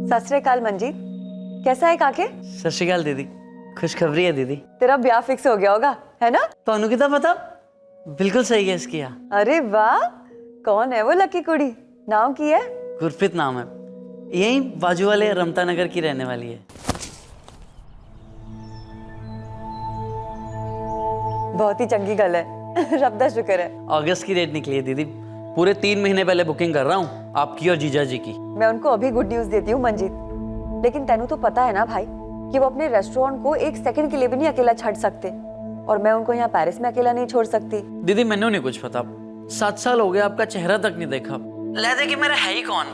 सत श्री अकाल मंजीत, कैसा है काके? सत श्री अकाल दीदी, खुशखबरी है दीदी। तेरा ब्याह फिक्स हो गया होगा, है ना? ਤੁਹਾਨੂੰ ਕਿਦਾਂ पता? बिल्कुल सही गेस किया। अरे वाह, कौन है वो लकी कुड़ी? नाम की है? गुरप्रीत नाम है, यही बाजू वाले रमता नगर की रहने वाली है। बहुत ही चंगी गल है। रब दा शुक्र है। अगस्त की डेट निकली है दीदी, पूरे 3 महीने पहले बुकिंग कर रहा हूँ आपकी और जीजा जी की। मैं उनको अभी गुड न्यूज देती हूँ मंजीत, लेकिन तेनू तो पता है ना भाई कि वो अपने रेस्टोरेंट को एक सेकंड के लिए भी नहीं अकेला छोड़ सकते, और मैं उनको यहाँ पेरिस में अकेला नहीं छोड़ सकती। दीदी मैंने नहीं कुछ पता, 7 साल हो गए आपका चेहरा तक नहीं देखा, लहदे कि मेरा है ही कौन।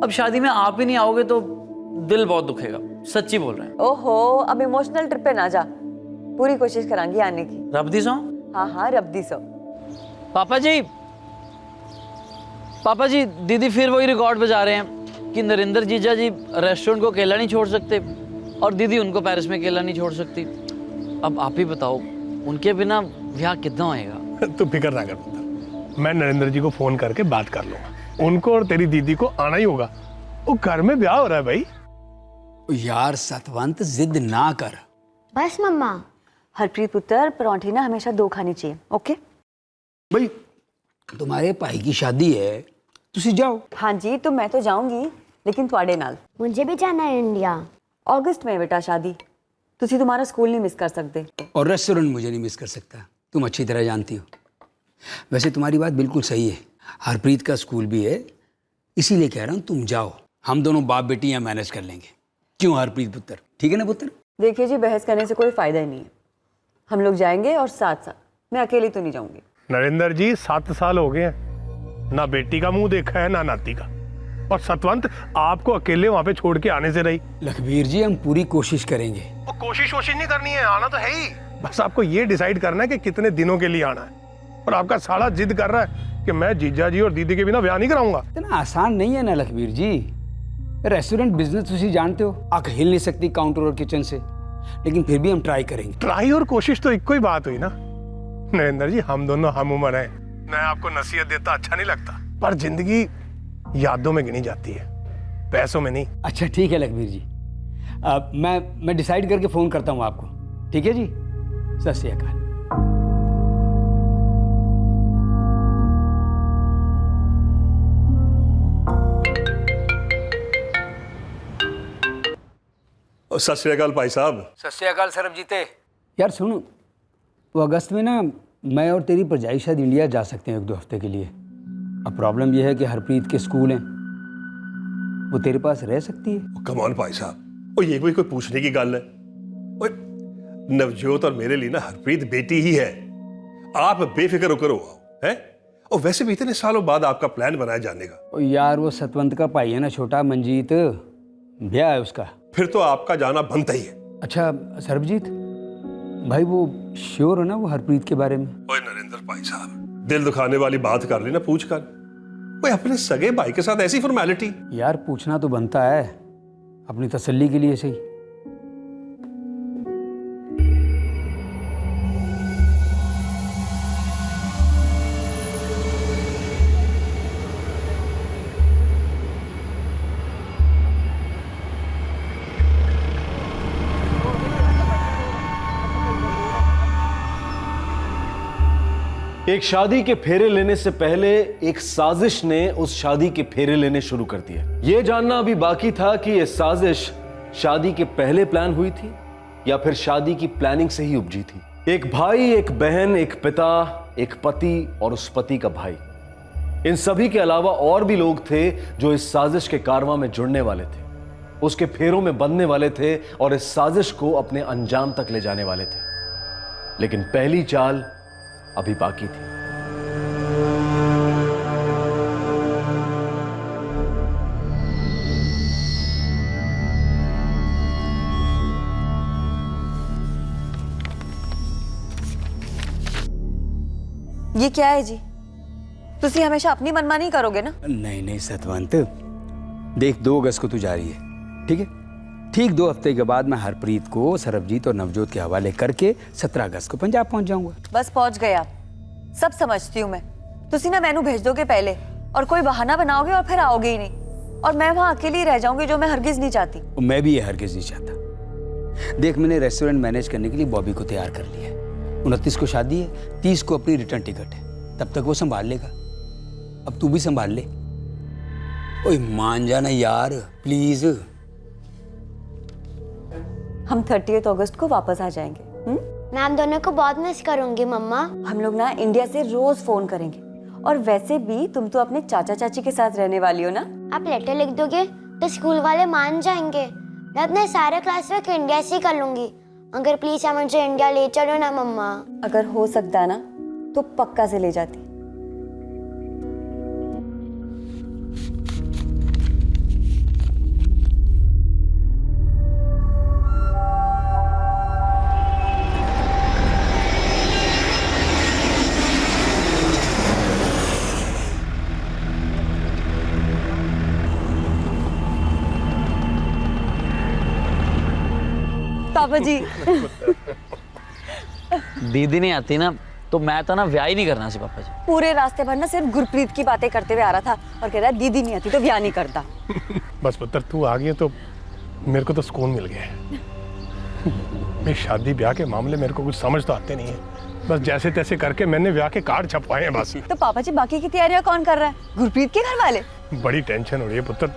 अब शादी में आप ही नहीं आओगे तो दिल बहुत दुखेगा, सच्ची बोल रहे हैं। ओहो, अब इमोशनल ट्रिप पे ना जा, पूरी कोशिश करांगी आने की। रब दी सो। हाँ हाँ, रब दी सो। पापा जी दीदी फिर वही रिकॉर्ड बजा रहे हैं कि नरेंद्र जीजा जी रेस्टोरेंट को अकेला नहीं छोड़ सकते और दीदी उनको पेरिस में अकेला नहीं छोड़ सकती। अब आप ही बताओ, उनके बिना ब्याह कितना होएगा? तू फिक्र ना कर पुत्र, मैं नरेंद्र जी को फोन करके बात कर लूंगा। उनको और तेरी दीदी को आना ही होगा, वो घर में ब्याह हो रहा है भाई। यार सतवंत जिद ना कर। बस मम्मा। हरप्रीत पुत्र, परांठी ना हमेशा 2 खानी चाहिए, ओके? भाई तुम्हारे भाई की शादी है, तुसी जाओ। हाँ जी, तो मैं तो जाऊंगी, लेकिन तुआड़े नाल। मुझे भी जाना है इंडिया। अगस्त में बेटा शादी, तुसी तुम्हारा स्कूल नहीं मिस कर सकते। और रेस्टोरेंट मुझे नहीं मिस कर सकता, तुम अच्छी तरह जानती हो। वैसे तुम्हारी बात बिल्कुल सही है, हरप्रीत का स्कूल भी है, इसीलिए कह रहा हूँ तुम जाओ, हम दोनों बाप बेटी यहाँ मैनेज कर लेंगे। क्यों हरप्रीत पुत्र, ठीक है ना पुत्र? देखिए जी, बहस करने से कोई फायदा ही नहीं है, हम लोग जाएंगे और साथ साथ। मैं अकेली तो नहीं जाऊंगी। नरेंद्र जी 7 साल हो गए हैं, ना बेटी का मुंह देखा है ना नाती का, और सतवंत आपको अकेले वहां पे छोड़ के आने से रही। लखबीर जी हम पूरी कोशिश करेंगे। वो कोशिश नहीं करनी है, आना तो है ही। बस आपको ये डिसाइड करना है कि कितने दिनों के लिए आना है। और आपका साला जिद कर रहा है कि मैं जीजा जी और दीदी के बिना ब्याह नहीं कराऊंगा। इतना आसान नहीं है ना लखबीर जी, रेस्टोरेंट बिजनेस तुसी जानते हो, आंख हिल नहीं सकती काउंटर और किचन से, लेकिन फिर भी हम ट्राई करेंगे। ट्राई और कोशिश तो एक ही बात हुई ना नरेंद्र जी, हम दोनों हम उम्र हैं। मैं आपको नसीहत देता अच्छा नहीं लगता, पर जिंदगी यादों में गिनी जाती है, पैसों में नहीं। अच्छा ठीक है लखबीर जी, मैं डिसाइड करके फोन करता हूँ आपको, ठीक है जी? सत श्री अकाल। सत श्री अकाल भाई साहब। सत श्री अकाल सरबजीते। यार सुनो, वो अगस्त में ना मैं और तेरी परजाई शायद इंडिया जा सकते हैं 1-2 हफ्ते के लिए। अब प्रॉब्लम यह है कि हरप्रीत के स्कूल हैं, वो तेरे पास रह सकती है? कम ऑन भाई साहब, और ये कोई पूछने की गल है? ओए, नवजोत और मेरे लिए ना हरप्रीत बेटी ही है, आप बेफिक्र होकर आओ हैं। और वैसे भी इतने सालों बाद आपका प्लान बनाया जाने का। और यार वो सतवंत का भाई है ना छोटा मंजीत, ब्याह है उसका, फिर तो आपका जाना बनता ही है। अच्छा सरबजीत भाई, वो श्योर हो ना वो हरप्रीत के बारे में? ओए नरेंद्र भाई साहब, दिल दुखाने वाली बात कर ली ना, पूछ कर। ओए अपने सगे भाई के साथ ऐसी फॉर्मेलिटी। यार पूछना तो बनता है, अपनी तसल्ली के लिए सही। एक शादी के फेरे लेने से पहले एक साजिश ने उस शादी के फेरे लेने शुरू कर दिए। यह जानना अभी बाकी था कि यह साजिश शादी के पहले प्लान हुई थी या फिर शादी की प्लानिंग से ही उपजी थी। एक भाई, एक बहन, एक पिता, एक पति और उस पति का भाई, इन सभी के अलावा और भी लोग थे जो इस साजिश के कारवां में जुड़ने वाले थे, उसके फेरों में बंधने वाले थे और इस साजिश को अपने अंजाम तक ले जाने वाले थे। लेकिन पहली चाल अभी बाकी थी। ये क्या है जी? तुसी हमेशा अपनी मनमानी करोगे ना? नहीं नहीं सतवंत, देख 2 अगस्त को तू जा रही है, ठीक है? ठीक 2 हफ्ते के बाद मैं हरप्रीत को सरबजीत और नवजोत के हवाले करके 17 अगस्त को पंजाब पहुंच जाऊंगा। बस पहुंच गए आप, सब समझती हूँ मैं। तुसी ना मैनू भेज दोगे पहले और कोई बहाना बनाओगे और फिर आओगे ही नहीं। और मैं वहाँ अकेली रह जाऊंगी, जो मैं हरगिज नहीं चाहती। और मैं भी ये हरगिज नहीं चाहता। देख, मैंने रेस्टोरेंट मैनेज करने के लिए बॉबी को तैयार कर लिया है। 29 को शादी है, 30 को अपनी रिटर्न टिकट है, तब तक वो संभाल लेगा। अब तू भी संभाल ले। ओए मान जाना यार, प्लीज। हम 30 अगस्त को वापस आ जाएंगे। मैं हम दोनों को बहुत मिस करूंगी मम्मा। हम लोग ना इंडिया से रोज फोन करेंगे। और वैसे भी तुम तो अपने चाचा चाची के साथ रहने वाली हो ना। आप लेटर लिख दोगे तो स्कूल वाले मान जाएंगे। मैं अपने सारे क्लास वर्क इंडिया से ही कर लूंगी। अगर प्लीज आप मुझे इंडिया ले चलो ना मम्मा। अगर हो सकता ना तो पक्का से ले जाती। पापा जी दीदी नहीं आती ना तो मैं तो ना ब्याह ही नहीं करना सी पापा जी। पूरे रास्ते भर ना सिर्फ गुरप्रीत की बातें करते हुए आ रहा था और कह रहा है दीदी नहीं आती तो ब्याह नहीं करता। बस पुत्र तू आ गई है तो मेरे को तो सुकून मिल गया है। मैं शादी ब्याह के मामले मेरे को कुछ समझ तो आते नहीं है। बस जैसे तैसे करके मैंने ब्याह के कार्ड छपवाए हैं बस। तो पापा जी बाकी की तैयारियां कौन कर रहा है? गुरप्रीत के घर वाले। बड़ी टेंशन हो रही है पुत्र,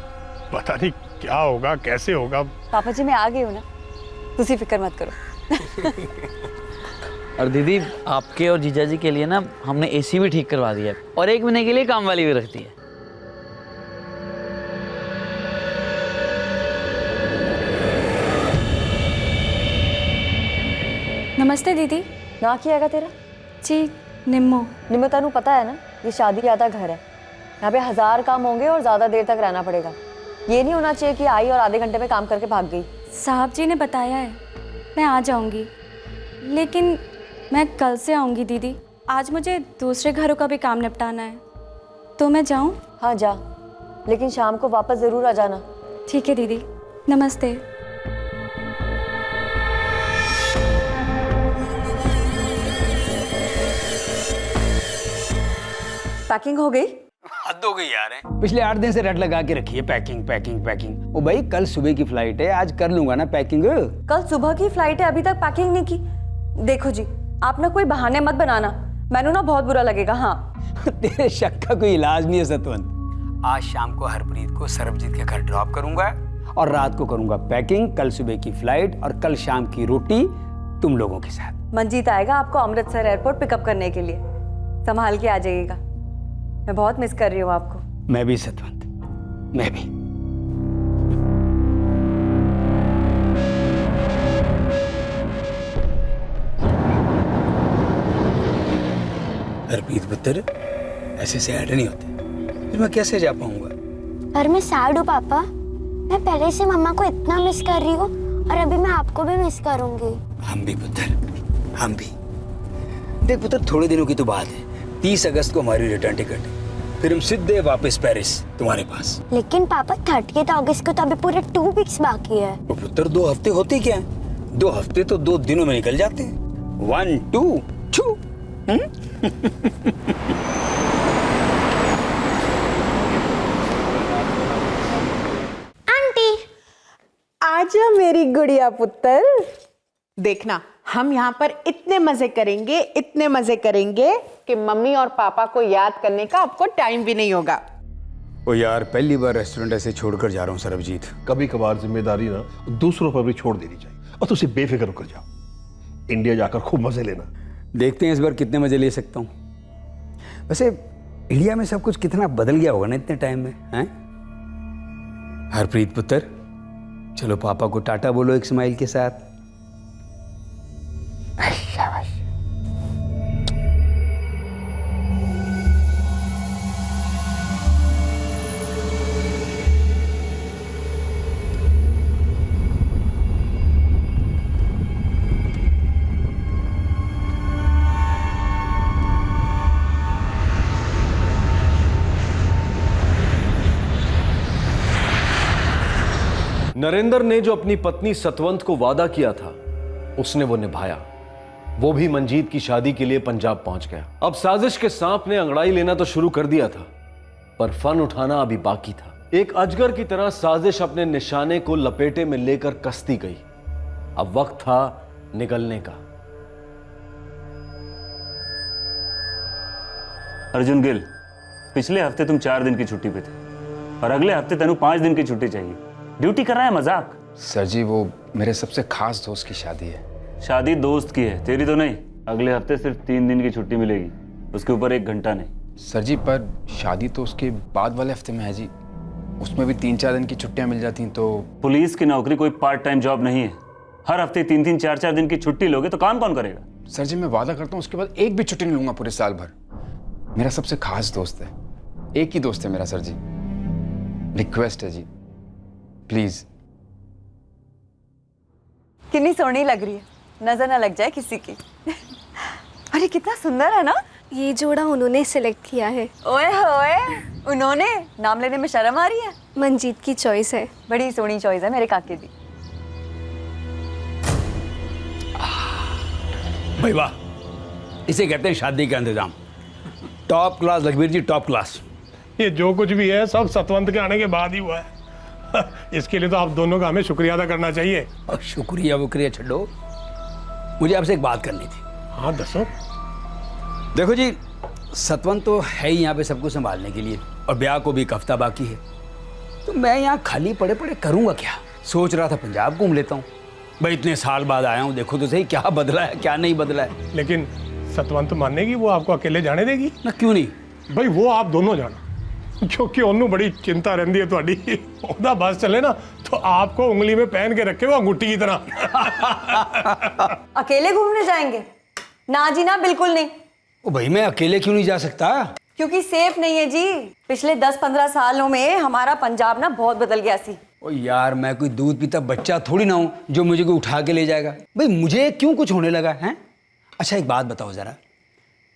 पता नहीं क्या होगा कैसे होगा। पापा जी मैं आ गई हूँ ना, तुसी फिक्र मत करो। और दीदी आपके और जीजा जी के लिए ना हमने एसी भी ठीक करवा दिया है और 1 महीने के लिए काम वाली भी रख दी है। नमस्ते दीदी। ना क्या आएगा तेरा? जी निम्मो। निमिता नू पता है ना ये शादी ज्यादा घर है, यहाँ पे 1000 काम होंगे और ज्यादा देर तक रहना पड़ेगा। ये नहीं होना चाहिए कि आई और आधे घंटे में काम करके भाग गई। साहब जी ने बताया है मैं आ जाऊंगी, लेकिन मैं कल से आऊंगी दीदी। आज मुझे दूसरे घरों का भी काम निपटाना है, तो मैं जाऊं? हाँ जा, लेकिन शाम को वापस जरूर आ जाना। ठीक है दीदी, नमस्ते। पैकिंग हो गई? हद हो गई यार। पिछले 8 दिन से रट लगा के रखी है पैकिंग पैकिंग पैकिंग। ओ भाई कल सुबह की फ्लाइट है, आज कर लूंगा ना पैकिंग। कल सुबह की फ्लाइट है, अभी तक पैकिंग नहीं की। देखो जी आप ना कोई बहाने मत बनाना, मैनू ना बहुत बुरा लगेगा। हाँ तेरे शक का कोई इलाज नहीं है सतवंत। आज शाम को हरप्रीत को सरबजीत के घर ड्रॉप करूंगा और रात को करूंगा पैकिंग। कल सुबह की फ्लाइट और कल शाम की रोटी तुम लोगों के साथ। मंजीत आएगा आपको अमृतसर एयरपोर्ट पिकअप करने के लिए, संभाल के आ जाइएगा। मैं बहुत मिस कर रही हूँ आपको। मैं भी सतवंत, मैं भी। हरप्रीत पुत्र ऐसे सैड नहीं होते, फिर मैं कैसे जा पाऊंगा? पर मैं सैड हूँ पापा। मैं पहले से मम्मा को इतना मिस कर रही हूँ और अभी मैं आपको भी मिस करूंगी। हम भी पुत्र, हम भी। देख पुत्र थोड़े दिनों की तो बात है, 30 अगस्त को हमारी रिटर्न टिकट है, फिर हम सीधे वापस पेरिस तुम्हारे पास। लेकिन पापा 30 अगस्त को तो अभी पूरे 2 वीक्स बाकी है। तो पुत्र 2 हफ्ते होते क्या है? 2 हफ्ते तो 2 दिनों में निकल जाते हैं। 1 2 2। आंटी आजा मेरी गुड़िया पुत्र। देखना हम यहाँ पर इतने मजे करेंगे कि मम्मी और पापा को याद करने का आपको टाइम भी नहीं होगा। ओ यार पहली बार रेस्टोरेंट ऐसे छोड़कर जा रहा हूँ सरबजीत। कभी कभार जिम्मेदारी ना दूसरों पर भी छोड़ देनी चाहिए और तुझे बेफिक्र होकर जाओ। इंडिया जाकर खूब मजे लेना। देखते हैं इस बार कितने मजे ले सकता हूँ। वैसे इंडिया में सब कुछ कितना बदल गया होगा ना इतने टाइम में, हैं? हरप्रीत पुत्र चलो पापा को टाटा बोलो एक स्माइल के साथ। शाबाश। नरेंद्र ने जो अपनी पत्नी सतवंत को वादा किया था उसने वो निभाया। वो भी मंजीत की शादी के लिए पंजाब पहुंच गया। अब साजिश के सांप ने अंगड़ाई लेना तो शुरू कर दिया था, पर फन उठाना अभी बाकी था। एक अजगर की तरह साजिश अपने निशाने को लपेटे में लेकर कसती गई। अब वक्त था निकलने का। अर्जुन गिल, पिछले हफ्ते तुम 4 दिन की छुट्टी पे थे और अगले हफ्ते तेनू 5 दिन की छुट्टी चाहिए। ड्यूटी कर रहा है मजाक? सर जी वो मेरे सबसे खास दोस्त की शादी है। शादी दोस्त की है, तेरी तो नहीं। अगले हफ्ते सिर्फ 3 दिन की छुट्टी मिलेगी, उसके ऊपर 1 घंटा नहीं। सर जी पर शादी तो उसके बाद वाले हफ्ते में है जी, उसमें भी 3-4 दिन की छुट्टियां मिल जाती तो। पुलिस की नौकरी कोई पार्ट टाइम जॉब नहीं है। हर हफ्ते 3-3, 4-4 दिन की छुट्टी लोगे तो काम कौन करेगा? सर जी मैं वादा करता हूँ उसके बाद एक भी छुट्टी नहीं लूंगा पूरे साल भर। मेरा सबसे खास दोस्त है, एक ही दोस्त है मेरा सर जी। रिक्वेस्ट है जी, प्लीज। कितनी सोहनी लग रही है, नजर ना लग जाए किसी की। अरे कितना सुंदर है ना। ये जोड़ा उन्होंने सिलेक्ट किया है। ओए होए, उन्होंने? नाम लेने में शर्म आ रही है? मंजीत की चॉइस है। बड़ी सोहनी चॉइस है मेरे काके दी। भाई वाह, इसे कहते हैं शादी का इंतजाम। टॉप क्लास लखबीर जी, टॉप क्लास। ये जो कुछ भी है सब सतवंत के आने के बाद ही हुआ है। इसके लिए तो आप दोनों का हमें शुक्रिया अदा करना चाहिए। और शुक्रिया वुक्रिया छोड़ो, मुझे आपसे एक बात करनी थी। हाँ दसो। देखो जी, सतवंत तो है ही यहाँ पे सबको संभालने के लिए और ब्याह को भी एक हफ्ता बाकी है, तो मैं यहाँ खाली पड़े पड़े करूँगा क्या? सोच रहा था पंजाब घूम लेता हूँ। भाई इतने साल बाद आया हूँ, देखो तो सही क्या बदला है क्या नहीं बदला है। लेकिन सतवंत मानेगी वो आपको अकेले जाने देगी? ना क्यों नहीं भाई, वो आप दोनों जाना, क्योंकि उन्होंने बड़ी चिंता रहती है थोड़ी। ओदा बस चले ना तो आपको उंगली में पहन के रखे वो अंगूठी की तरह। अकेले घूमने जाएंगे? ना जी ना, बिल्कुल नहीं। ओ भाई मैं अकेले क्यों नहीं जा सकता? क्योंकि सेफ नहीं है जी। पिछले 10-15 सालों में हमारा पंजाब ना बहुत बदल गया सी। ओ यार, मैं कोई दूध पीता बच्चा थोड़ी ना हूँ जो मुझे कोई उठा के ले जाएगा। भाई मुझे क्यों कुछ होने लगा है? अच्छा एक बात बताओ जरा,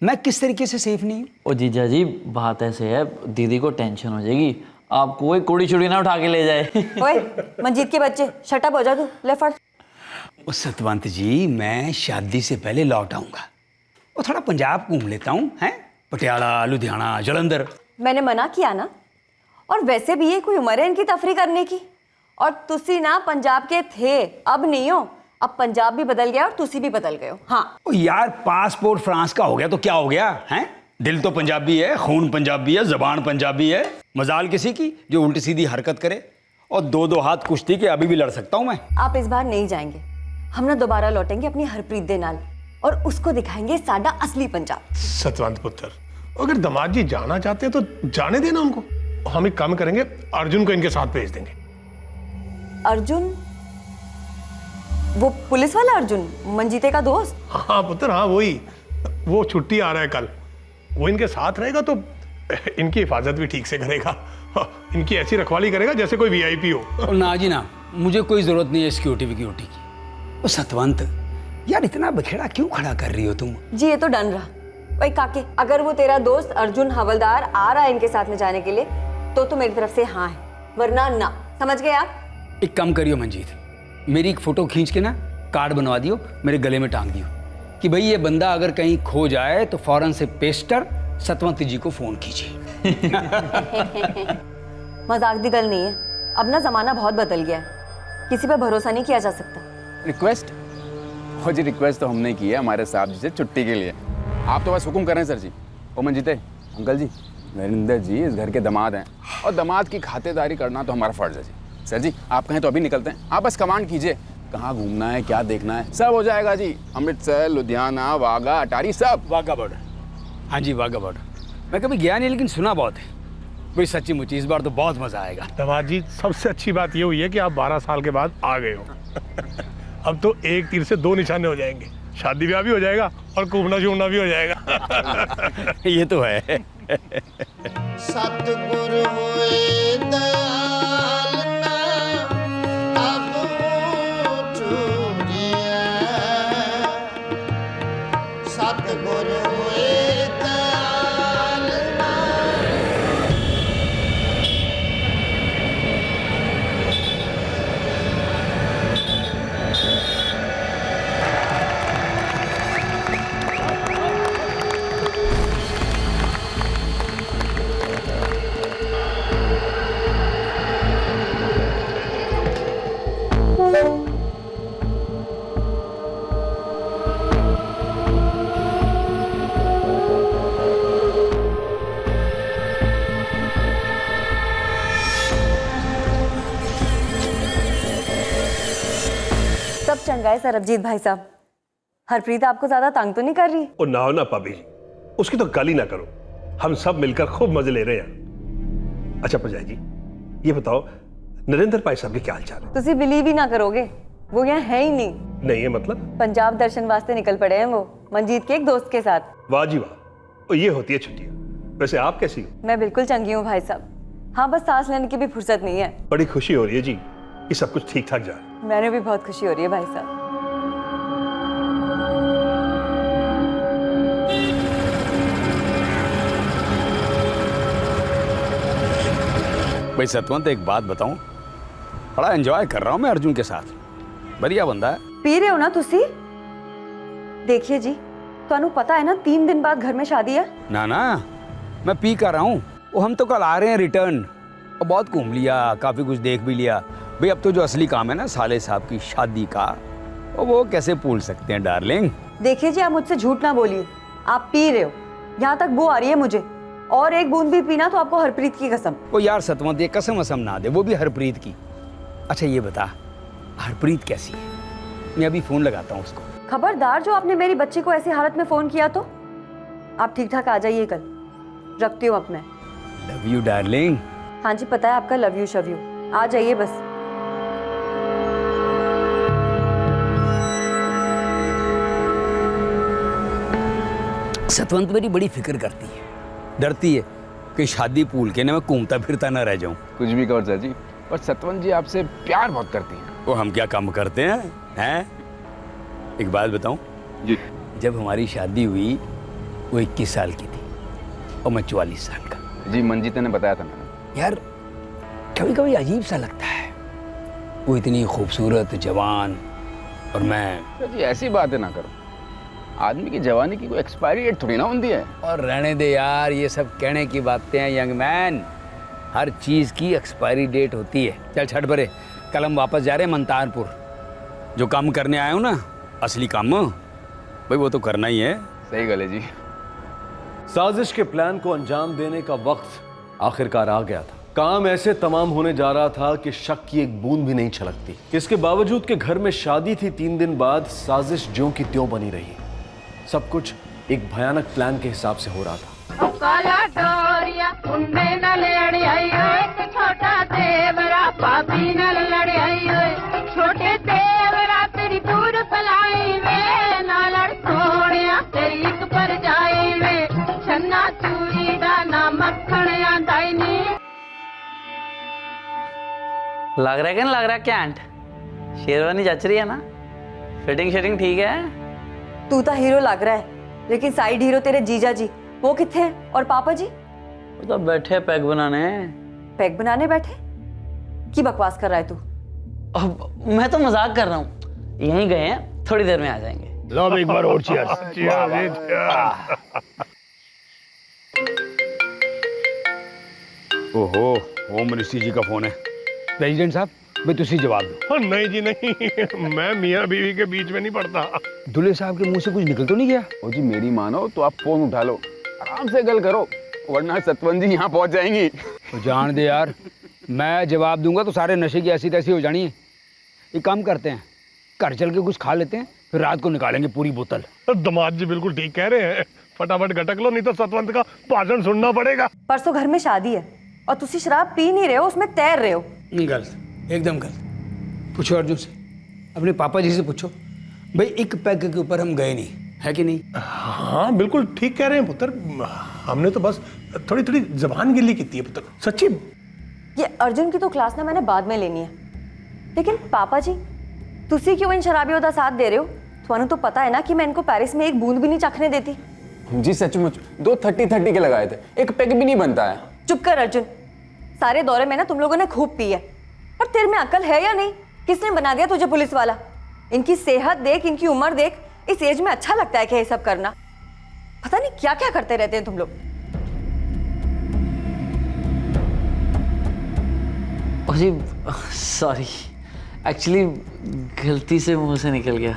मैं किस तरीके से सेफ नहीं हूँ? ओ जीजा जी, बात ऐसे है, दीदी को टेंशन हो जाएगी, आपको कोई कोड़ी चुड़ी ना उठा के ले जाए। ओए मंजीत के बच्चे, शट अप हो जा तू, ले फट। ओ सतवंत जी, मैं शादी से पहले लौट आऊंगा और थोड़ा पंजाब घूम लेता हूँ, हैं? पटियाला, लुधियाना, जलंधर। मैंने मना किया ना। और वैसे भी ये कोई उम्र है इनकी तफरी करने की। और तुसी ना पंजाब के थे, अब नहीं हो। अब पंजाब भी बदल गया और तुसी भी बदल गए हो। हाँ ओ यार, पासपोर्ट फ्रांस का हो गया तो क्या हो गया है? दिल तो पंजाबी है, खून पंजाबी है, जबान पंजाबी है। मजाल किसी की जो उल्टी सीधी हरकत करे। और 2-2 हाथ कुश्ती के अभी भी लड़ सकता हूँ मैं। आप इस बार नहीं जाएंगे, हम ना दोबारा लौटेंगे अपनी हरप्रीत दे नाल और उसको दिखाएंगे साडा असली पंजाब। सतवंत पुत्र, अगर दामाद जी जाना चाहते हैं तो जाने देना उनको। हम एक काम करेंगे, अर्जुन को इनके साथ भेज देंगे। अर्जुन? वो पुलिस वाला अर्जुन, मंजीते का दोस्त? हाँ पुत्र, हाँ वही। वो छुट्टी आ रहा है कल, वो इनके साथ रहेगा तो इनकी हिफाजत भी ठीक से करेगा। इनकी ऐसी रखवाली करेगा जैसे कोई वीआईपी हो। ना जी ना, मुझे कोई जरूरत नहीं है सिक्योरिटी विक्योरिटी की। ओ सतवंत यार, इतना बखेड़ा क्यों खड़ा कर रही हो तुम? जी ये तो डन रहा। भाई काके, अगर वो तेरा दोस्त अर्जुन हवलदार आ रहा है इनके साथ में जाने के लिए तो मेरी तरफ से हाँ है, वरना ना। समझ गए आप? एक काम करियो मंजीत, मेरी एक फोटो खींच के ना कार्ड बनवा दियो, मेरे गले में टांग दियो कि भाई ये बंदा अगर कहीं खो जाए तो फौरन से पेस्टर सतवंत जी को फोन कीजिए। मजाक दी गल नहीं है। अब ना जमाना बहुत बदल गया है, किसी पे भरोसा नहीं किया जा सकता। रिक्वेस्ट? हो जी, रिक्वेस्ट तो हमने की है हमारे साहब जी से छुट्टी के लिए। आप तो बस हुक्म करें सर जी। ओ मंजीते अंकल जी, नरेंद्र जी इस घर के दामाद हैं और दामाद की खातिरदारी करना तो हमारा फर्ज है जी। सर जी आप कहें तो अभी निकलते हैं, आप बस कमांड कीजिए, कहाँ घूमना है, क्या देखना है, सब हो जाएगा जी। अमृतसर, लुधियाना, वाघा, अटारी, सब। वाघा बॉर्डर? हाँ जी वाघा बॉर्डर। मैं कभी गया नहीं लेकिन सुना बहुत है। भाई सच्ची मुच्ची इस बार तो बहुत मजा आएगा। दामाद जी, सबसे अच्छी बात ये हुई है कि आप 12 साल के बाद आ गए हो। अब तो एक तीर से 2 निशाने हो जाएंगे, शादी ब्याह भी हो जाएगा और घूमना शूमना भी हो जाएगा। ये तो है। सतगुर होए दयाल ना अब चूड़िया, सतगुर होए दयाल ना। है सरबजीत भाई साहब? हरप्रीत आपको ज्यादा तंग तो नहीं कर रही? और ना हो ना भाभी जी, उसकी तो गाली ना करो, हम सब मिलकर खूब मजे ले रहे हैं। अच्छा परजाई जी, ये बताओ नरेंद्र भाई साहब के क्या हाल चाल है? तुसी बिलीव ही ना करोगे, वो यहाँ है ही नहीं। नहीं है मतलब? पंजाब दर्शन वास्ते निकल पड़े हैं वो, मंजीत के एक दोस्त के साथ। वाह जी वाह, और ये होती है छुट्टियां। वैसे आप कैसी हो? मैं बिल्कुल चंगी हूँ भाई साहब। हाँ, बस सांस लेने की भी फुर्सत नहीं है। बड़ी खुशी हो रही है जी कि सब कुछ ठीक ठाक जा रहा है। मैंने भी बहुत खुशी हो रही है भाई साहब। भाई सतवंत एक बात बताऊं, बड़ा एंजॉय कर रहा हूं मैं अर्जुन के साथ, बढ़िया बंदा है। पी रहे हो ना तुसी? देखिए जी, ਤੁਹਾਨੂੰ पता है ना 3 दिन बाद घर में शादी है। ना ना, मैं पी कर रहा हूँ। वो हम तो कल आ रहे हैं रिटर्न, और बहुत घूम लिया, काफी कुछ देख भी लिया। भाई अब तो जो असली काम है ना साले साहब की शादी का, वो कैसे भूल सकते हैं डार्लिंग। देखिए जी, आप मुझसे झूठ ना बोलिए, आप पी रहे हो। यहाँ तक बू आ रही है मुझे, और एक बूंद भी पीना तो आपको हरप्रीत की कसम। वो यार सतवंत, ये कसम असम ना दे, वो भी हरप्रीत की। अच्छा ये बता, हरप्रीत कैसी है? मैं अभी फोन लगाता हूँ उसको। खबरदार, जो आपने मेरी बच्ची को ऐसी हालत में फोन किया तो। आप ठीक ठाक आ जाइए कल, रखती हूँ अब मैं। Love you darling. हाँ जी, पता है आपका लव यू शव यू। आ जाइए बस। सतवंत मेरी बड़ी फिक्र करती है, डरती है कि शादी भूल के ना मैं घूमता फिरता ना रह जाऊं। कुछ भी कहो चाची, पर सतवंत जी आपसे प्यार बहुत करती हैं। वो हम क्या कम करते हैं? एक बात बताऊं जी, जब हमारी शादी हुई वो 21 साल की थी और मैं 44 साल का। जी मंजीत ने बताया था मैंने। यार कभी कभी अजीब सा लगता है, वो इतनी खूबसूरत जवान और मैं। जी ऐसी बातें ना करो, आदमी की जवानी की कोई एक्सपायरी डेट थोड़ी ना होती है। और रहने दे यार, ये सब कहने की बातें हैं यंग मैन, हर चीज़ की एक्सपायरी डेट होती है। चल छठ भरे, कल हम वापस जा रहे हैं मंतारपुर। जो काम करने आए हो ना, असली काम भाई वो तो करना ही है। सही गले जी। साजिश के प्लान को अंजाम देने का वक्त आखिरकार आ गया था। काम ऐसे तमाम होने जा रहा था कि शक की एक बूंद भी नहीं छलकती। इसके बावजूद कि घर में शादी थी, 3 दिन बाद साजिश ज्यों की त्यों बनी रही। सब कुछ एक भयानक प्लान के हिसाब से हो रहा था। काला डोरिया कुंडे न लड़ी आई एक छोटा देवरा पापी न लड़ी आई छोटे देवरा तेरी दूर पलाई वे ना लड़ सोनिया तेरी एक पर जाई वे छन्ना चूरी दा ना मक्खन आंदाई नी। लग रहा है कि नहीं लग रहा? कैंट शेरवानी जच रही है ना? फिटिंग शेटिंग ठीक है? तू तो हीरो लग रहा है, लेकिन साइड हीरो तेरे जीजा जी वो कितने हैं? और पापा जी? वो तो बैठे पैक बनाने। पैक बनाने बैठे? की बकवास कर रहा है तू? अब मैं तो मजाक कर रहा हूँ, यहीं गए हैं, थोड़ी देर में आ जाएंगे। लो एक बार और cheers। ओहो, होम मिनिस्ट्री जी का फोन है। प्रेसिडेंट साहब, भाई तुसी जवाब दो। नहीं जी नहीं, मैं मियाँ बीवी के बीच में नहीं पड़ता। दूल्हे साहब के मुंह से कुछ निकल तो नहीं गया? ओ जी मेरी मानो तो आप फोन उठा लो, आराम से गल करो, वरना सतवंत जी यहाँ पहुंच जाएंगी। तो जान दे यार, मैं जवाब दूंगा तो सारे नशे की ऐसी तैसी हो जानी है। एक काम करते हैं, घर चल के कुछ खा लेते हैं, फिर रात को निकालेंगे पूरी बोतल। दामाद जी बिल्कुल ठीक कह रहे हैं, फटाफट गटक लो, नहीं तो सतवंत का भाषण सुनना पड़ेगा। परसों घर में शादी है और तुसी शराब पी नहीं रहे हो, उसमें तैर रहे हो। गलत, एकदम गलत। पूछो अर्जुन से, अपने पापा जी से पूछो, भाई एक पैग के ऊपर हम गए नहीं, है कि नहीं? हाँ बिल्कुल ठीक कह रहे हैं पुत्र, हमने तो बस थोड़ी थोड़ी जबान गिल्ली की थी पुत्र, सच्ची। ये अर्जुन की तो क्लास ना मैंने बाद में लेनी है, लेकिन पापा जी तुसी क्यों इन शराबियों का साथ दे रहे हो? ਤੁਹਾਨੂੰ तो पता है ना कि मैं इनको पेरिस में एक बूंद भी नहीं चखने देती। जी सचमुच 2 30-30 के लगाए थे, एक पैक भी नहीं बनता है। चुप कर अर्जुन, सारे दौरे में ना तुम लोगों ने खूब पी है, और तेरे में अकल है या नहीं? किसने बना दिया तुझे पुलिस वाला? इनकी सेहत देख, इनकी उम्र देख, इस एज में अच्छा लगता है क्या ये सब करना? पता नहीं क्या क्या करते रहते हैं तुम लोग। अजी सॉरी, एक्चुअली गलती से मुंह से निकल गया।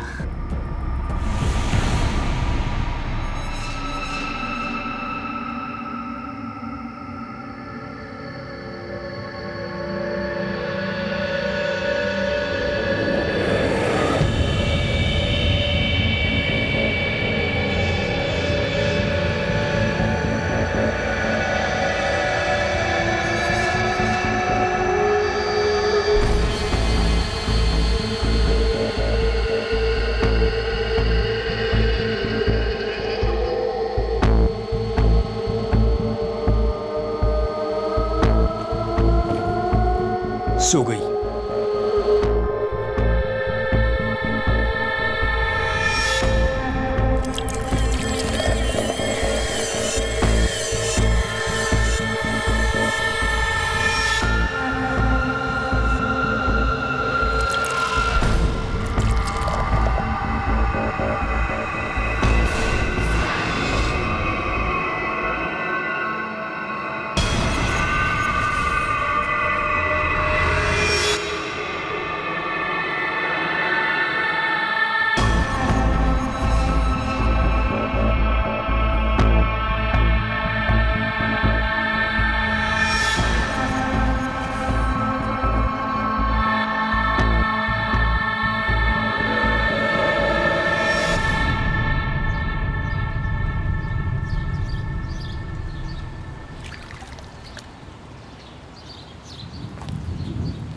सो गई।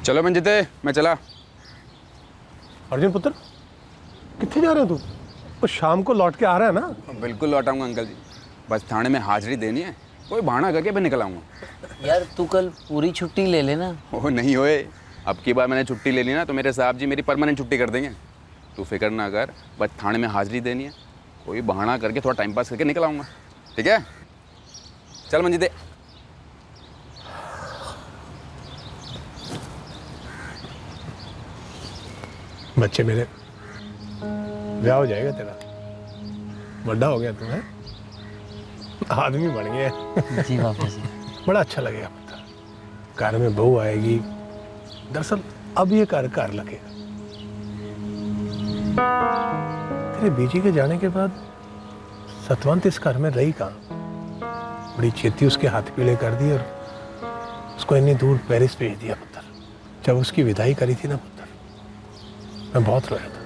चलो मंजिते, मैं चला। अर्जुन पुत्र, कितने जा रहे हो तू? वो शाम को लौट के आ रहा है ना? बिल्कुल लौट आऊंगा अंकल जी, बस थाने में हाजिरी देनी है, कोई बहाना करके मैं निकल आऊंगा। यार तू कल पूरी छुट्टी ले लेना। ओह नहीं होए, अब की बार मैंने छुट्टी ले ली ना तो मेरे साहब जी मेरी परमानेंट छुट्टी कर देंगे। तू फिक्र ना कर, बस थाने में हाजिरी देनी है, कोई बहाना करके थोड़ा टाइम पास करके निकल आऊंगा, ठीक है? चल मंजिते। बच्चे मेरे, ब्याह हो जाएगा तेरा, बड़ा हो गया तू, है आदमी बन गया। जी पापा जी। बड़ा अच्छा लगेगा पुत्र, घर में बहू आएगी। दरअसल अब ये घर लगेगा। तेरे बीजी के जाने के बाद सतवंत इस घर में रही कहाँ? बड़ी छेती उसके हाथ पीले कर दी और उसको इतनी दूर पेरिस भेज दिया पुत्र। जब उसकी विदाई करी थी ना पुत्र, मैं बहुत रोया था।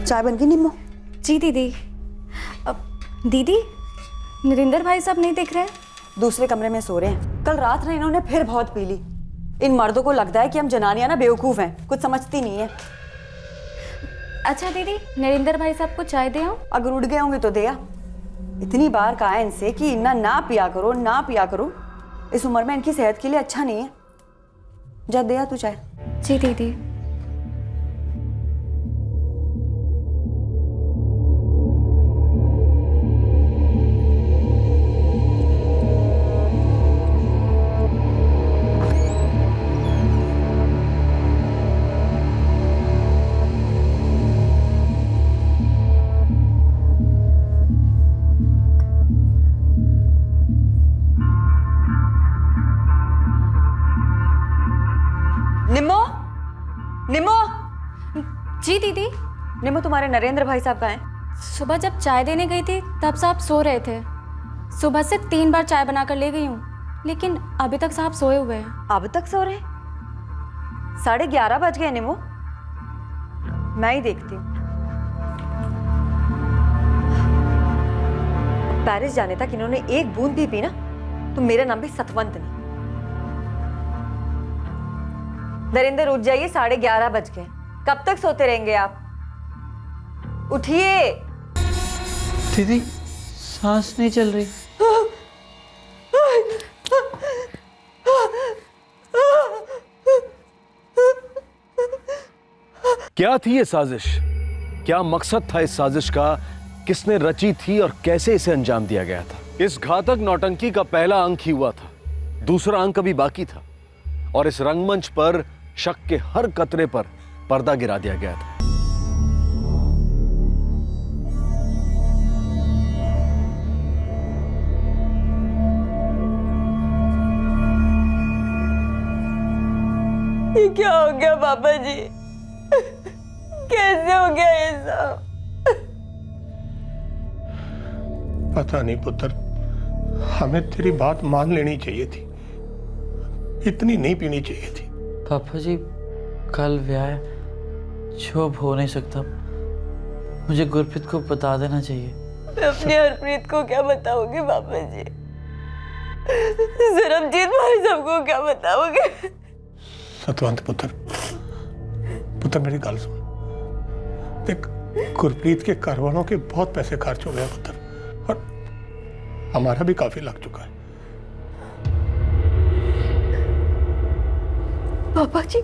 चाय बन गई निम्मो? जी दीदी। अब दीदी, नरेंद्र भाई साहब नहीं दिख रहे? दूसरे कमरे में सो रहे हैं। कल रात ना इन्होंने फिर बहुत पी ली। इन मर्दों को लगता है कि हम जनानियां ना बेवकूफ हैं, कुछ समझती नहीं है। अच्छा दीदी, नरेंद्र भाई साहब को चाय दे आऊं? अगर उठ गए होंगे तो दिया। इतनी बार कहा है इनसे कि इन्ना ना पिया करो, ना पिया करो। इस उम्र में इनकी सेहत के लिए अच्छा नहीं है। जा दिया तू चाय। जी दीदी। निम्मो! जी दीदी। निम्मो, तुम्हारे नरेंद्र भाई साहब कहाँ हैं? सुबह जब चाय देने गई थी तब साहब सो रहे थे। सुबह से 3 बार चाय बनाकर ले गई हूँ, लेकिन अभी तक साहब सोए हुए हैं। अब तक सो रहे? 11:30 बज गए निम्मो। मैं ही देखती हूँ। पेरिस जाने तक इन्होंने एक बूंद भी पी ना तो मेरा नाम भी सतवंत नहीं। नरेंद्र उठ जाइए, 11:30 बज गए। कब तक सोते रहेंगे आप? उठिए। दीदी सांस नहीं चल रही। क्या थी ये साजिश? क्या मकसद था इस साजिश का? किसने रची थी और कैसे इसे अंजाम दिया गया था? इस घातक नौटंकी का पहला अंक ही हुआ था, दूसरा अंक अभी बाकी था और इस रंगमंच पर शक के हर कतरे पर पर्दा गिरा दिया गया था। ये क्या हो गया पापा जी? कैसे हो गया ये सब? पता नहीं पुत्र, हमें तेरी बात मान लेनी चाहिए थी, इतनी नहीं पीनी चाहिए थी। पापा जी, कल ब्याह जो अब हो नहीं सकता, मुझे गुरप्रीत को बता देना चाहिए। मैं अपनी हरप्रीत को क्या बताओगे पापा जी? सरबजीत भाई सबको क्या बताओगे? सतवंत पुत्र, पुत्र मेरी गल सुन, देख गुरप्रीत के घर वालों के बहुत पैसे खर्च हो गए पुत्र, और हमारा भी काफी लग चुका है। पापा जी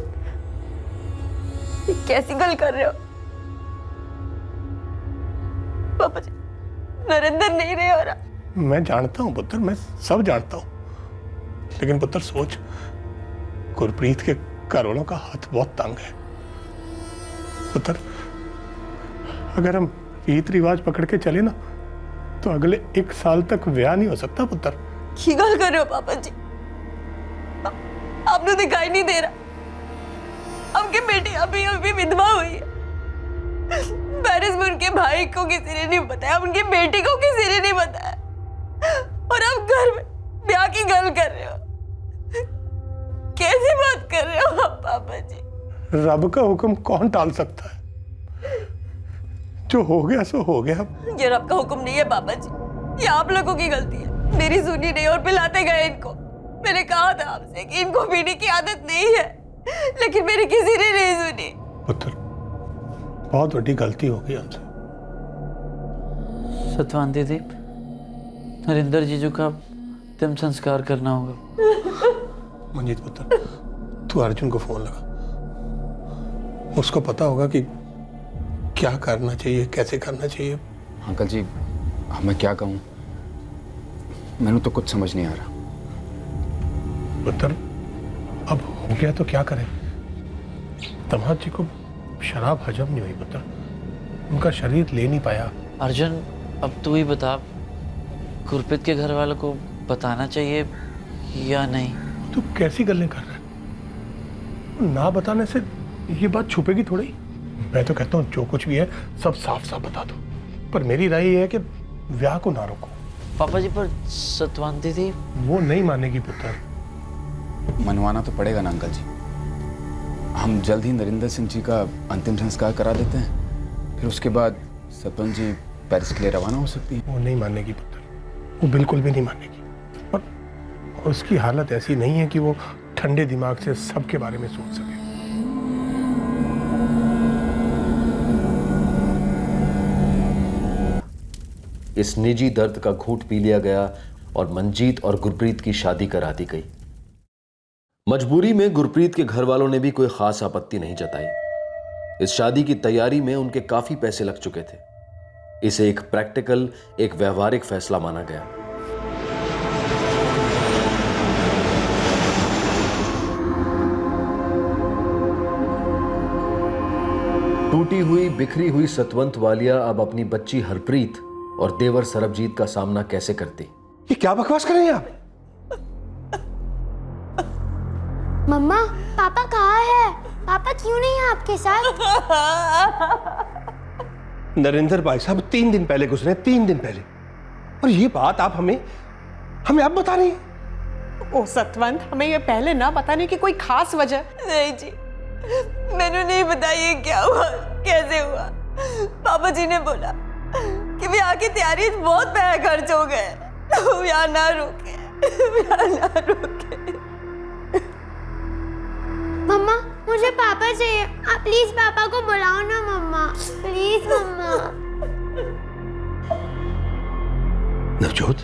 ये कैसी गल कर रहे हो? पापा जी नरेंद्र नहीं रहे हो रहा। मैं जानता हूं पुत्र, मैं सब जानता हूं, लेकिन पुत्र सोच, गुरप्रीत के घर वालों का हाथ बहुत तंग है पुत्र। अगर हम रीत रिवाज पकड़ के चले ना तो अगले 1 साल तक ब्याह नहीं हो सकता पुत्र। की गल कर रहे हो पापा जी? आपने दिखाई नहीं दे रहा, आपकी बेटी अभी अभी विधवा हुई है। पेरिस में उनके भाई को किसी ने नहीं बताया, उनकी बेटी को किसी ने नहीं बताया, और आप घर में ब्याह की गल कर रहे हो। कैसी बात कर रहे हो आप पापा जी? रब का हुक्म कौन टाल सकता है? जो हो गया सो हो गया। ये रब का हुक्म नहीं है पापा जी, ये आप लोगों की गलती है। मेरी सुनी नहीं और पिलाते गए इनको। मैंने कहा था आपसे कि इनको पीने की आदत नहीं है, लेकिन मेरी किसी ने नहीं सुनी। पुत्र बहुत बड़ी गलती हो गई हमसे। सतवान दीदी, नरेंद्र जीजू का अंतिम संस्कार करना होगा। मंजीत पुत्र, तू अर्जुन को फोन लगा, उसको पता होगा कि क्या करना चाहिए, कैसे करना चाहिए। अंकल जी मैं क्या कहूँ, मैंने तो कुछ समझ नहीं आ रहा। पुत्र अब हो गया तो क्या करें? तमाद जी को शराब हजम नहीं हुई पुत्र, उनका शरीर ले नहीं पाया। अर्जुन अब तू ही बता, गुरप्रीत के घर वालों को बताना चाहिए या नहीं? तू कैसी गल्लें कर रहा है? ना बताने से ये बात छुपेगी थोड़ी। मैं तो कहता हूँ जो कुछ भी है सब साफ साफ बता दो, पर मेरी राय ये है कि ब्याह को ना रोको। पापा जी पर सतवान दीदी वो नहीं मानेगी पुत्र। मनवाना तो पड़ेगा ना अंकल जी। हम जल्द ही नरेंद्र सिंह जी का अंतिम संस्कार करा देते हैं, फिर उसके बाद सतवंत जी पेरिस के लिए रवाना हो सकती है। वो नहीं मानेगी पुत्र, वो बिल्कुल भी नहीं मानेगी, और उसकी हालत ऐसी नहीं है कि वो ठंडे दिमाग से सबके बारे में सोच सके। इस निजी दर्द का घूंट पी लिया गया और मंजीत और गुरप्रीत की शादी करा दी गई। मजबूरी में गुरप्रीत के घर वालों ने भी कोई खास आपत्ति नहीं जताई। इस शादी की तैयारी में उनके काफी पैसे लग चुके थे। इसे एक प्रैक्टिकल, एक व्यवहारिक फैसला माना गया। टूटी हुई, बिखरी हुई सतवंत वालिया अब अपनी बच्ची हरप्रीत और देवर सरबजीत का सामना कैसे करती? ये क्या बकवास कर रहे हैं आप? मम्मा पापा कहाँ है? पापा क्यों नहीं है आपके साथ? नरेंद्र भाई साहब 3 दिन पहले गुजरे, 3 दिन पहले, और ये बात आप हमें अब बता रही हैं? ओ सतवंत, हमें ये पहले ना बताने की कोई खास वजह? नहीं जी, मैंने नहीं बताया क्या हुआ, कैसे हुआ। पापा जी ने बोला कि ब्याह की तैयारी बहुत पैसे खर्च हो गए, तो ब्याह ना रुके, ब्याह ना रुके। मम्मा मुझे पापा चाहिए, आप प्लीज पापा को बुलाओ ना मम्मा, प्लीज मम्मा। नवजोत,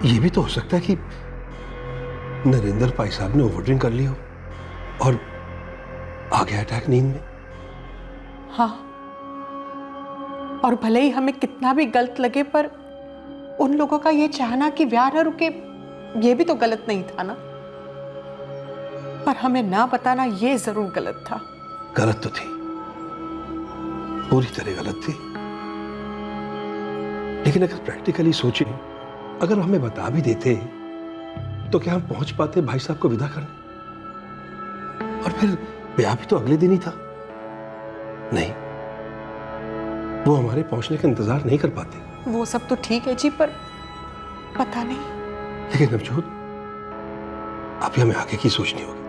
ये भी तो हो सकता है कि नरेंद्र भाई साहब ने ओवर ड्रिंक कर लिया हो और आ गया अटैक नींद में। हाँ, और भले ही हमें कितना भी गलत लगे, पर उन लोगों का ये चाहना कि ब्याह न रुके, ये भी तो गलत नहीं था ना। पर हमें ना बताना ये जरूर गलत था। गलत तो थी, पूरी तरह गलत थी, लेकिन अगर प्रैक्टिकली सोचे, अगर हमें बता भी देते तो क्या हम पहुंच पाते भाई साहब को विदा करने? और फिर ब्याह भी तो अगले दिन ही था। नहीं, वो हमारे पहुंचने का इंतजार नहीं कर पाते। वो सब तो ठीक है जी, पर पता नहीं। लेकिन नवजोत, अभी हमें आगे की सोचनी होगी।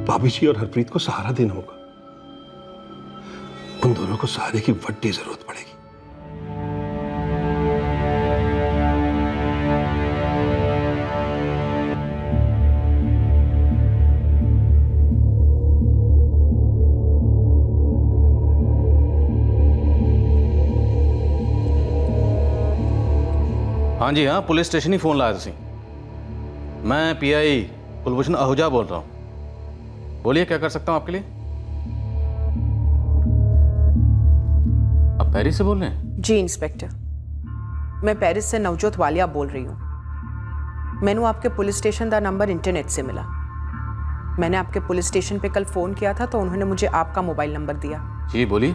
भाभी जी और हरप्रीत को सहारा देना होगा। उन दोनों को सहारे की बड़ी जरूरत पड़ेगी। हाँ जी हाँ, पुलिस स्टेशन ही फोन लाया तुसी। मैं पीआई कुलभूषण आहूजा बोल रहा हूँ। बोलिए क्या कर सकता हूँ आपके लिए। आप पेरिस से बोल रहे हैं? जी इंस्पेक्टर, मैं पेरिस से नवजोत वालिया बोल रही हूँ। मैंने आपके पुलिस स्टेशन का नंबर इंटरनेट से मिला। मैंने आपके पुलिस स्टेशन पे कल फ़ोन किया था तो उन्होंने मुझे आपका मोबाइल नंबर दिया। जी बोलिए,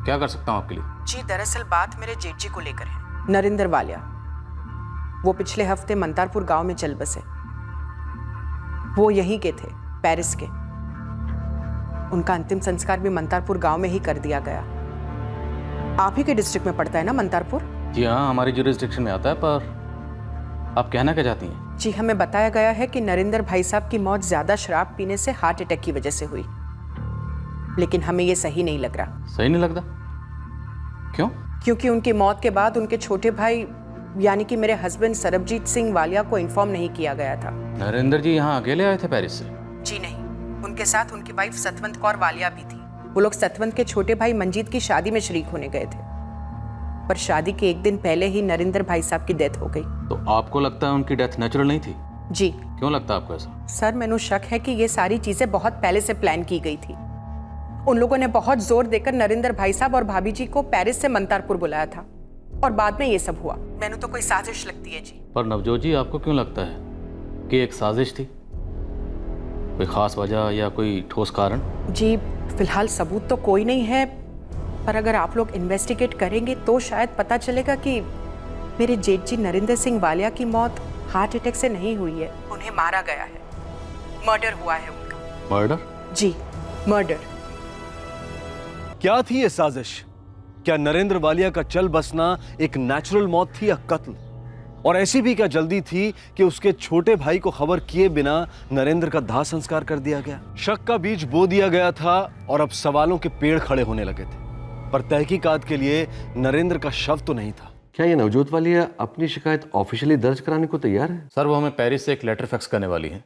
क्या कर सकता हूँ आपके लिए। जी दरअसल बात मेरे जेठ जी को लेकर है, नरेंद्र वालिया। वो पिछले हफ्ते मंतारपुर गांव में चल बसे। वो यहीं के थे, पेरिस के। उनका अंतिम संस्कार भी मंतारपुर गांव में ही कर दिया गया। आप ही के डिस्ट्रिक्ट में पड़ता है ना मंतारपुर? जी हाँ, हमारी जुरिस्डिक्शन में आता है, पर आप कहना क्या चाहती हैं? जी हमें बताया गया है कि नरेंद्र भाई साहब की मौत ज्यादा शराब पीने से हार्ट अटैक की वजह से हुई, लेकिन हमें ये सही नहीं लग रहा। सही नहीं लगता? क्यों? क्योंकि उनकी मौत के बाद उनके छोटे भाई यानी कि मेरे हस्बैंड सरबजीत सिंह वालिया को इन्फॉर्म नहीं किया गया था। नरेंद्र जी यहाँ अकेले आए थे पेरिस से? जी नहीं, उनके साथ उनकी वाइफ सतवंत कौर वालिया भी थी। वो लोग सतवंत के छोटे भाई मंजीत की शादी में शरीक होने गए थे, पर शादी के एक दिन पहले ही नरेंद्र भाई साहब की डेथ हो गई। तो आपको लगता है उनकी डेथ नेचुरल नहीं थी? जी। क्यों लगता है आपको ऐसा? सर मैंने शक है कि ये सारी चीजें बहुत पहले से प्लान की गई थी। उन लोगों ने बहुत जोर देकर नरेंद्र भाई साहब और भाभी जी को पेरिस से मंतारपुर बुलाया था और बाद में ये सब हुआ। मैंने तो कोई साजिश लगती है जी। पर नवजोत जी, आपको क्यों लगता है कि एक साजिश थी? कोई खास वजह या कोई ठोस कारण? जी फिलहाल सबूत तो कोई नहीं है, पर अगर आप लोग इन्वेस्टिगेट करेंगे तो शायद पता चलेगा कि मेरे जेठ जी नरेंद्र सिंह वालिया की मौत हार्ट अटैक से नहीं हुई है, उन्हें मारा गया है। मर्डर हुआ है उनका। मर्डर? जी मर्डर। क्या थी ये साजिश? क्या नरेंद्र वालिया का चल बसना एक नेचुरल मौत थी या कत्ल? और ऐसी भी क्या जल्दी थी कि उसके छोटे भाई को खबर किए बिना नरेंद्र का दाह संस्कार कर दिया गया? शक का बीज बो दिया गया था और अब सवालों के पेड़ खड़े होने लगे थे, पर तहकीकात के लिए नरेंद्र का शव तो नहीं था। क्या ये नवजोत वालिया अपनी शिकायत ऑफिशियली दर्ज कराने को तैयार है? सर, वो हमें पेरिस से एक लेटर फैक्स करने वाली है,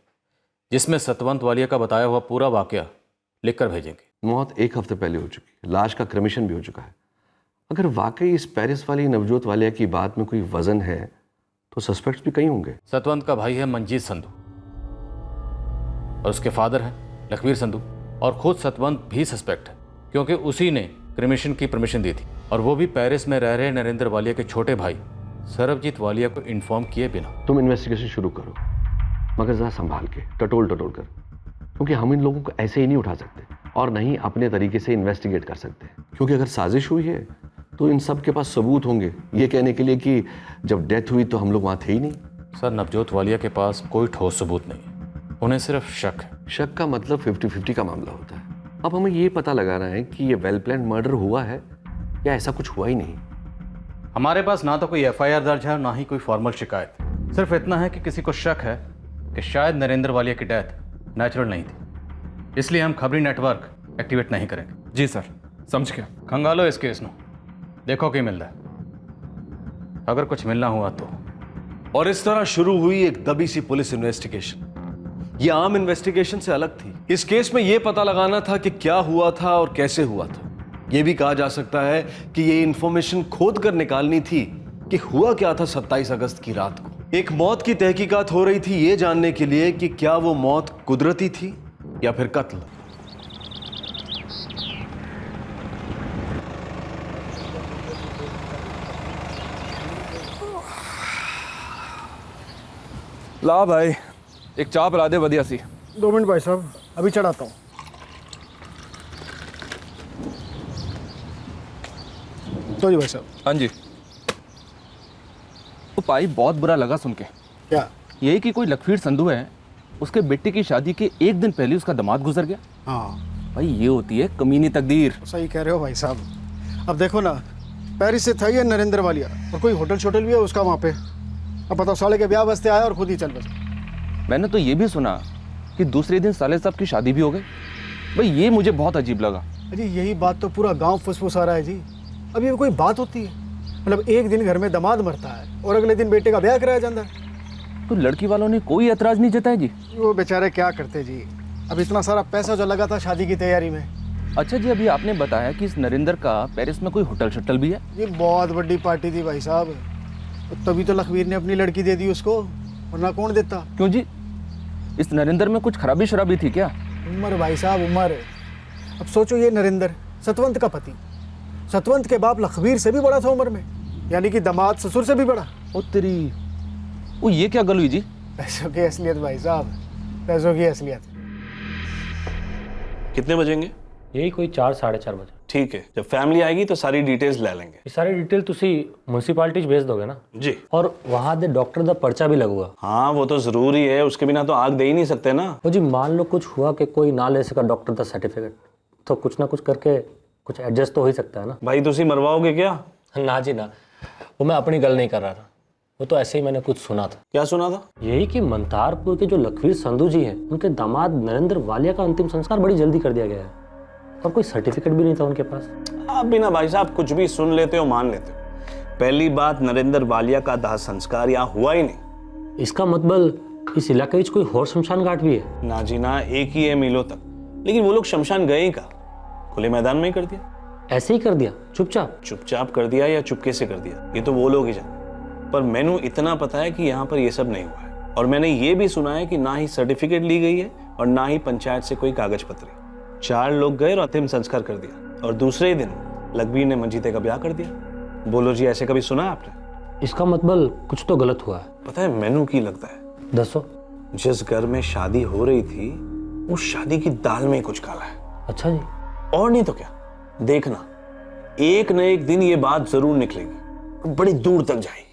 जिसमें सतवंत वालिया का बताया हुआ पूरा वाकया लिखकर भेजेंगे। मौत एक हफ्ते पहले हो चुकी है, लाश का क्रमिशन भी हो चुका है। अगर वाकई इस पेरिस वाली नवजोत वालिया की बात में कोई वजन है तो सस्पेक्ट्स भी कई होंगे। सतवंत का भाई है मंजीत संधू और उसके फादर हैं लखवीर संधू, और खुद सतवंत भी सस्पेक्ट है क्योंकि उसी ने क्रिमेशन की परमिशन दी थी, और वो भी पेरिस में रह रहे नरेंद्र वालिया के छोटे भाई सरबजीत वालिया को इन्फॉर्म किए बिना। तुम इन्वेस्टिगेशन शुरू करो, मगर ज़रा संभाल के, टटोल टटोल कर, क्योंकि हम इन लोगों को ऐसे ही नहीं उठा सकते और नहीं अपने तरीके से इन्वेस्टिगेट कर सकते, क्योंकि अगर साजिश हुई है तो इन सब के पास सबूत होंगे ये कहने के लिए कि जब डेथ हुई तो हम लोग वहाँ थे ही नहीं। सर, नवजोत वालिया के पास कोई ठोस सबूत नहीं है, उन्हें सिर्फ शक है। शक का मतलब 50-50 का मामला होता है। अब हमें ये पता लगाना है कि ये वेल प्लान मर्डर हुआ है या ऐसा कुछ हुआ ही नहीं। हमारे पास ना तो कोई एफआईआर दर्ज है और ना ही कोई फॉर्मल शिकायत। सिर्फ इतना है कि किसी को शक है कि शायद नरेंद्र वालिया की डेथ नेचुरल नहीं थी, इसलिए हम खबरी नेटवर्क एक्टिवेट नहीं करेंगे। जी सर, समझ गया। खंगालो इस केस नो, देखो क्या मिल रहा है, अगर कुछ मिलना हुआ तो। और इस तरह शुरू हुई एक दबी सी पुलिस इन्वेस्टिगेशन। ये आम इन्वेस्टिगेशन से अलग थी। इस केस में यह पता लगाना था कि क्या हुआ था और कैसे हुआ था। यह भी कहा जा सकता है कि यह इंफॉर्मेशन खोद कर निकालनी थी कि हुआ क्या था 27 अगस्त की रात को। एक मौत की तहकीकात हो रही थी यह जानने के लिए कि क्या वो मौत कुदरती थी या फिर कत्ल। ला भाई, एक चाप ला दे बढ़िया सी। 2 मिनट भाई साहब, अभी चढ़ाता हूँ। तो जी भाई साहब। हाँ जी। तो भाई बहुत बुरा लगा सुन के। क्या? यही कि कोई लखवीर संधू है, उसके बेटे की शादी के एक दिन पहले उसका दामाद गुजर गया। हाँ भाई, ये होती है कमीनी तकदीर। सही कह रहे हो भाई साहब। अब देखो ना, पेरिस से था ये नरेंद्र वालिया और कोई होटल शोटल भी है उसका वहाँ पे। अब बताओ, साले के ब्याह बस्ते आया और खुद ही चल बसा। मैंने तो ये भी सुना कि दूसरे दिन साले साहब की शादी भी हो गई। भाई, ये मुझे बहुत अजीब लगा। अजी यही बात तो पूरा गांव फुसफुसा रहा है जी। अब ये कोई बात होती है? मतलब एक दिन घर में दामाद मरता है और अगले दिन बेटे का ब्याह कराया जाता है। तो लड़की वालों ने कोई एतराज नहीं जताया जी? वो बेचारे क्या करते जी, अब इतना सारा पैसा जो लगा था शादी की तैयारी में। अच्छा जी, अभी आपने बताया कि इस नरेंद्र का पेरिस में कोई होटल शटल भी है। ये बहुत बड़ी पार्टी थी भाई साहब। तभी तो लखवीर ने अपनी लड़की दे दी उसको, वरना कौन देता। क्यों जी, इस नरेंद्र में कुछ खराबी शराबी थी क्या? उम्र भाई साहब, उम्र। अब सोचो, ये नरेंद्र सतवंत का पति, सतवंत के बाप लखवीर से भी बड़ा था उम्र में, यानी कि दामाद ससुर से भी बड़ा। ओ तेरी, ओ ये क्या गल हुई जी? पैसों की असलियत भाई साहब, पैसों की असलियत। कितने बजेंगे? यही कोई 4-4:30 बजे। ठीक है, जब फैमिली आएगी तो सारी डिटेल्स ले लेंगे। ये सारी डिटेल तुसी म्युनिसिपालिटी भेज दोगे ना? जी। और वहाँ दे डॉक्टर दा पर्चा भी लगूगा। हाँ वो तो जरूरी है, उसके बिना तो आग दे ही नहीं सकते ना। वो जी मान लो कुछ हुआ कि कोई ना ले सका डॉक्टर दा सर्टिफिकेट, तो कुछ ना कुछ करके कुछ एडजस्ट तो हो ही सकता है ना। भाई तुसी मरवाओगे क्या? ना जी ना, वो मैं अपनी गल नहीं कर रहा था, वो तो ऐसे ही मैंने कुछ सुना था। क्या सुना था? यही कि मंतारपुर के जो लखवीर संधू जी हैं, उनके दामाद नरेंद्र वालिया का अंतिम संस्कार बड़ी जल्दी कर दिया गया है, और कोई सर्टिफिकेट भी नहीं था उनके पास। आप भी ना भाई साहब कुछ भी सुन लेते हो मान लेते हो। पहली बात, नरेंद्र वालिया का दाह संस्कार यहाँ हुआ ही नहीं। इसका मतलब इस इलाके में कोई और शमशान घाट भी है? ना जी ना, एक ही है मीलों तक, लेकिन वो लोग शमशान गए ही कहाँ? खुले मैदान में ही कर दिया। ऐसे ही कर दिया चुपचाप? चुपचाप कर दिया या चुपके से कर दिया, ये तो वो लोग ही जाने। पर मैंने इतना पता है कि यहाँ पर ये सब नहीं हुआ है, और मैंने ये भी सुना है कि ना ही सर्टिफिकेट ली गई है और ना ही पंचायत से कोई कागज पत्री। 4 लोग गए और अंतिम संस्कार कर दिया, और दूसरे ही दिन लखबीर ने मंजीते का ब्याह कर दिया। बोलो जी, ऐसे कभी सुना आपने? इसका मतलब कुछ तो गलत हुआ है। पता है मैनू की लगता है? दसो। जिस घर में शादी हो रही थी उस शादी की दाल में ही कुछ काला है। अच्छा जी। और नहीं तो क्या, देखना एक न एक दिन ये बात जरूर निकलेगी, बड़ी दूर तक जाएगी।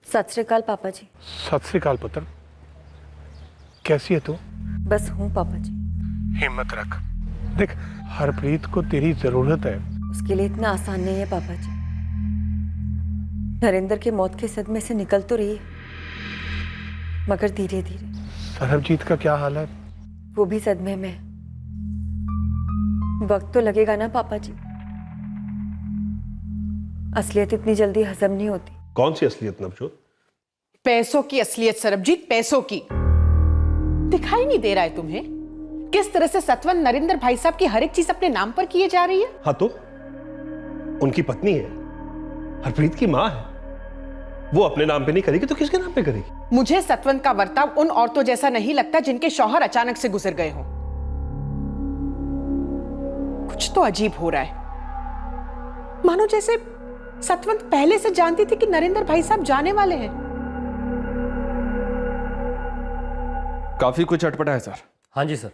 सत श्री अकाल पापा जी। सत श्री अकाल पुत्र, कैसी है तू? बस हूँ पापा जी। हिम्मत रख, देख हरप्रीत को तेरी जरूरत है। उसके लिए इतना आसान नहीं है पापा जी। नरेंद्र के मौत के सदमे से निकल तो रही है, मगर धीरे धीरे। सरबजीत का क्या हाल है? वो भी सदमे में है। वक्त तो लगेगा ना पापा जी, असलियत इतनी जल्दी हजम नहीं होती। कौन सी असलियत नवजोत? पैसों की असलियत सरबजीत, पैसों की। दिखाई नहीं दे रहा है तुम्हें किस तरह से सतवंत नरेंद्र भाई साहब की हर एक चीज अपने नाम पर किए जा रही है? हाँ तो उनकी पत्नी है, हरप्रीत की मां है, वो अपने नाम पे नहीं करेगी तो किसके नाम पे करेगी? मुझे सतवंत का बर्ताव उन औरतों जैसा नहीं लगता जिनके शौहर अचानक से गुजर गए हों। कुछ तो अजीब हो रहा है, मानो जैसे सतवंत पहले से जानती थी कि नरेंद्र भाई साहब जाने वाले हैं। काफी कुछ अटपटा है सर। हाँ जी सर,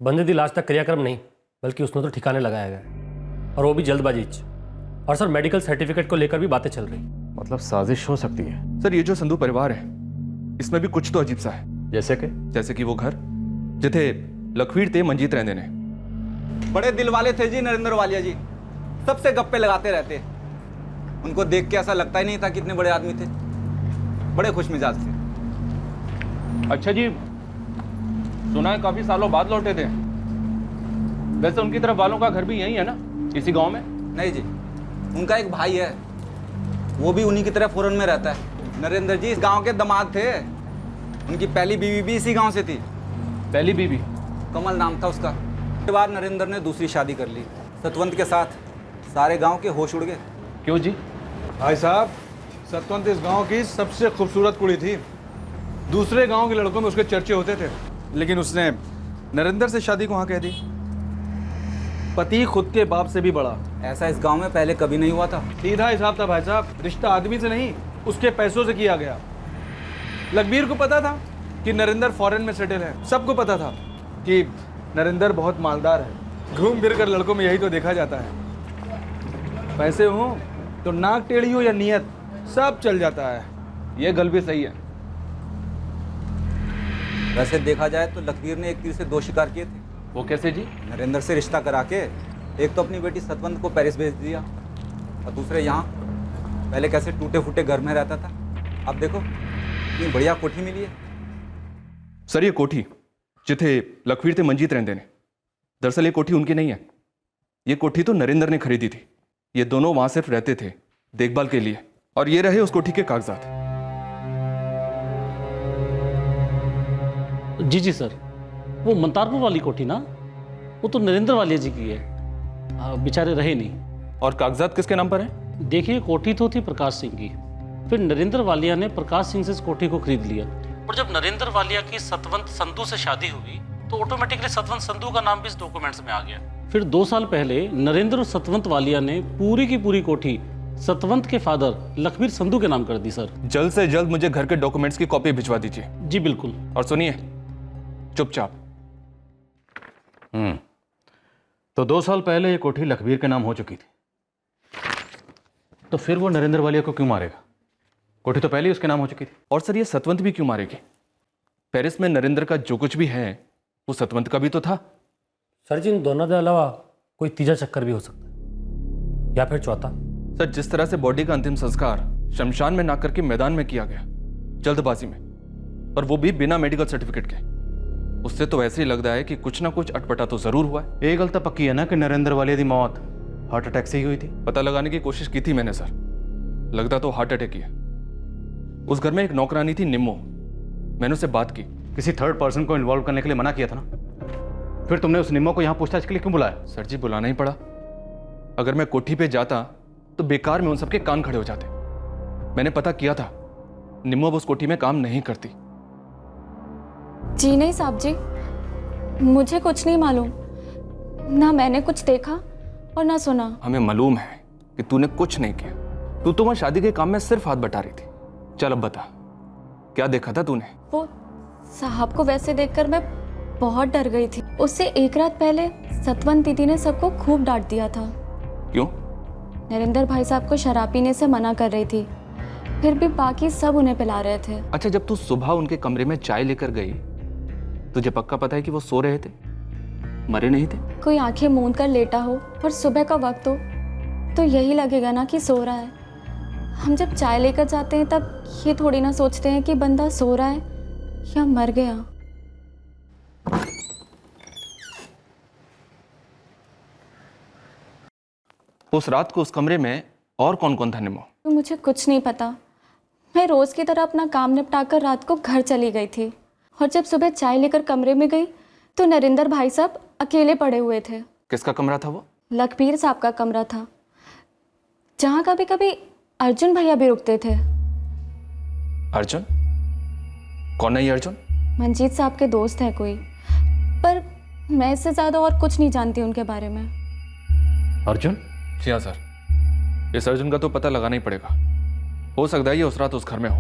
बंदे दी लाश तक क्रियाक्रम नहीं बल्कि उसने तो ठिकाने लगाया गया है, और वो भी जल्दबाजी। और सर मेडिकल सर्टिफिकेट को लेकर भी बातें चल रही। मतलब साजिश हो सकती है? सर ये जो संधू परिवार है इसमें भी कुछ तो अजीब सा है। जैसे कि वो घर जिथे लखवीर ते मंजीत रहंदे ने। बड़े दिल वाले थे जी नरेंद्र वालिया जी, सबसे गप्पे लगाते रहते। उनको देख के ऐसा लगता ही नहीं था कि इतने बड़े आदमी थे, बड़े खुश मिजाज थे। अच्छा जी, सुना है काफी सालों बाद लौटे थे। वैसे उनकी तरफ वालों का घर भी यही है ना, इसी गांव में? नहीं जी, उनका एक भाई है, वो भी उन्हीं की तरह फॉरेन में रहता है। नरेंद्र जी इस गांव के दामाद थे, उनकी पहली बीवी भी इसी गांव से थी। पहली बीवी? कमल नाम था उसका। उसके बाद नरेंद्र ने दूसरी शादी कर ली सतवंत के साथ। सारे गांव के होश उड़ गए। क्यों जी? भाई साहब, सतवंत इस गांव की सबसे खूबसूरत कुड़ी थी। दूसरे गांव के लड़कों में उसके चर्चे होते थे, लेकिन उसने नरेंद्र से शादी को हाँ कह दी। पति खुद के बाप से भी बड़ा। ऐसा इस गांव में पहले कभी नहीं हुआ था। सीधा हिसाब था भाई साहब, रिश्ता आदमी से नहीं उसके पैसों से किया गया। लखबीर को पता था कि नरेंद्र फॉरेन में सेटल है, सबको पता था कि नरेंद्र बहुत मालदार है। घूम फिर कर लड़कों में यही तो देखा जाता है, पैसे हों तो नाक टेढ़ी हो या नियत, सब चल जाता है। ये गल भी सही है। वैसे देखा जाए तो लखबीर ने एक तीर से 2 शिकार किए थे। वो कैसे जी? नरेंद्र से रिश्ता करा के एक तो अपनी बेटी सतवंत को पेरिस भेज दिया, और दूसरे यहाँ पहले कैसे टूटे फूटे घर में रहता था, अब देखो इतनी बढ़िया कोठी मिली है। सर ये कोठी जिथे लखवीर ते मंजीत रहंदे ने, दरअसल ये कोठी उनकी नहीं है। ये कोठी तो नरेंद्र ने खरीदी थी। ये दोनों वहां सिर्फ रहते थे, देखभाल के लिए। और ये रहे उस कोठी के कागजात। जी जी सर, वो मंतारपुर वाली कोठी ना, वो तो नरेंद्र वालिया जी की है, बेचारे रहे नहीं। और कागजात किसके नाम पर हैं? देखिए, कोठी तो थी प्रकाश सिंह की, फिर नरेंद्र वालिया ने प्रकाश सिंह से इस कोठी को खरीद लिया। और जब नरेंद्र वालिया की सतवंत संधू से शादी हुई तो ऑटोमेटिकली सतवंत संधू का नाम भी इस डॉक्यूमेंट्स में आ गया। फिर 2 साल पहले नरेंद्र और सतवंत वालिया ने पूरी की पूरी कोठी सतवंत के फादर लखबीर संधू के नाम कर दी सर। जल्द से जल्द मुझे घर के डॉक्यूमेंट्स की कॉपी भिजवा दीजिए। जी बिल्कुल। और सुनिए, चुपचाप। तो 2 साल पहले ये कोठी लखबीर के नाम हो चुकी थी, तो फिर वो नरेंद्र वालिया को क्यों मारेगा? कोठी तो पहले ही उसके नाम हो चुकी थी। और सर, ये सतवंत भी क्यों मारेगी? पेरिस में नरेंद्र का जो कुछ भी है वो सतवंत का भी तो था। सर जी, इन दोनों के अलावा कोई तीजा चक्कर भी हो सकता है, या फिर चौथा। सर, जिस तरह से बॉडी का अंतिम संस्कार शमशान में ना करके मैदान में किया गया, जल्दबाजी में, और वो भी बिना मेडिकल सर्टिफिकेट के, उससे तो ऐसे ही लग रहा है कि कुछ ना कुछ अटपटा तो जरूर हुआ है। एक गल तो पक्की है ना कि नरेंद्र वालिया की मौत हार्ट अटैक से ही हुई थी। पता लगाने की कोशिश की थी मैंने सर, लगता तो हार्ट अटैक ही है। उस घर में एक नौकरानी थी निम्मो, मैंने उससे बात की। किसी थर्ड पर्सन को इन्वॉल्व करने के लिए मना किया था ना, फिर तुमने उस निम्मो को यहाँ पूछताछ के लिए क्यों बुलाया? सर जी, बुलाना ही पड़ा। अगर मैं कोठी पे जाता तो बेकार में उन सबके कान खड़े हो जाते। मैंने पता किया था, निम्मो अब उस कोठी में काम नहीं करती। जी नहीं साहब जी, मुझे कुछ नहीं मालूम, ना मैंने कुछ देखा और ना सुना। हमें मालूम है कि तूने कुछ नहीं किया। तू तो वहां शादी के काम में सिर्फ हाथ बटा रही थी। चल अब बता, क्या देखा था तूने? वो साहब को वैसे देखकर मैं बहुत डर गई थी। उससे एक रात पहले सतवंत दीदी ने सबको खूब डांट दिया था। क्यों? नरेंद्र भाई साहब को शराब पीने से मना कर रही थी, फिर भी बाकी सब उन्हें पिला रहे थे। अच्छा, जब तू सुबह उनके कमरे में चाय लेकर गई, तुझे पक्का पता है कि वो सो रहे थे, मरे नहीं थे? कोई आंखें मूंद कर लेटा हो और सुबह का वक्त हो तो यही लगेगा ना कि सो रहा है। हम जब चाय लेकर जाते हैं तब ये थोड़ी ना सोचते हैं कि बंदा सो रहा है या मर गया। उस रात को उस कमरे में और कौन कौन था निम्मो? तो मुझे कुछ नहीं पता। मैं रोज की तरह अपना काम निपटाकर रात को घर चली गई थी, और जब सुबह चाय लेकर कमरे में गई तो नरेंद्र भाई साहब अकेले पड़े हुए थे। किसका कमरा था वो? लखबीर साहब का कमरा था, जहाँ कभी कभी अर्जुन भैया भी रुकते थे। अर्जुन? कौन है ये अर्जुन? मंजीत साहब के दोस्त है कोई, पर मैं इससे ज्यादा और कुछ नहीं जानती उनके बारे में। अर्जुन? जी हाँ सर, इस अर्जुन का तो पता लगाना ही पड़ेगा। हो सकता है ये उस रात उस घर में हो।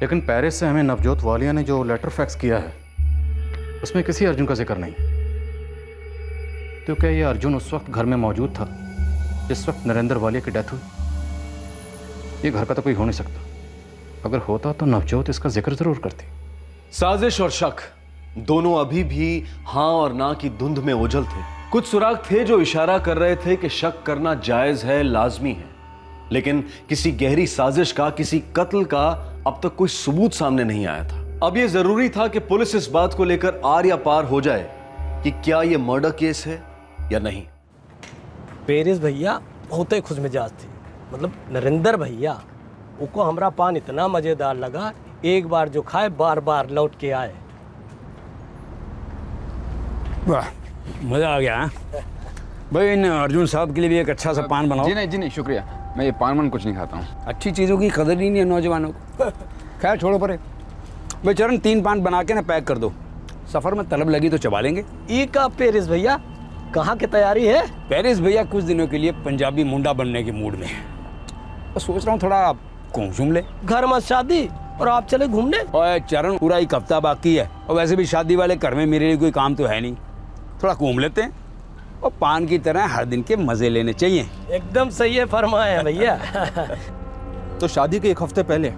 लेकिन पेरिस से हमें नवजोत वालिया ने जो लेटर फैक्स किया है उसमें किसी अर्जुन का जिक्र नहीं। तो क्या ये अर्जुन उस वक्त घर में मौजूद था जिस वक्त नरेंद्र वालिया की डेथ हुई? ये घर का तो कोई हो नहीं सकता। अगर होता तो नवजोत इसका जिक्र जरूर करती। साजिश और शक दोनों अभी भी हाँ और ना की धुंध में ओझल थे। कुछ सुराग थे जो इशारा कर रहे थे कि शक करना जायज है, लाजमी है, लेकिन किसी गहरी साजिश का, किसी कत्ल का अब तक कोई सबूत सामने नहीं आया था। अब यह जरूरी था कि पुलिस इस बात को लेकर आर या पार हो जाए कि क्या यह मर्डर केस है या नहीं। पेरिस भैया बहुत ही खुश मिजाज थे, मतलब नरेंद्र भैया उनको हमारा पान इतना मजेदार लगा, एक बार जो खाए बार बार लौट के आए। वाह, मजा आ गया। भाई इन अर्जुन साहब के लिए भी एक अच्छा सा पान बनाओ। जी नहीं शुक्रिया, मैं ये पान वान कुछ नहीं खाता हूँ। अच्छी चीज़ों की कदर ही नहीं है नौजवानों को। खैर छोड़ो परे। भाई चरण 3 पान बना के ना पैक कर दो, सफ़र में तलब लगी तो चबा लेंगे। ई का पेरिस भैया कहाँ की तैयारी है? पेरिस भैया कुछ दिनों के लिए पंजाबी मुंडा बनने के मूड में है, तो सोच रहा हूँ थोड़ा घूम ले। घर में शादी और आप चले घूमने? ओए चरण, पूरा 1 हफ्ता बाकी है, और वैसे भी शादी वाले घर में मेरे लिए कोई काम तो है नहीं, थोड़ा घूम लेते हैं। और पान की तरह हर दिन के मजे लेने चाहिए। एकदम सही है, फरमाया भैया। तो शादी के 1 हफ्ते पहले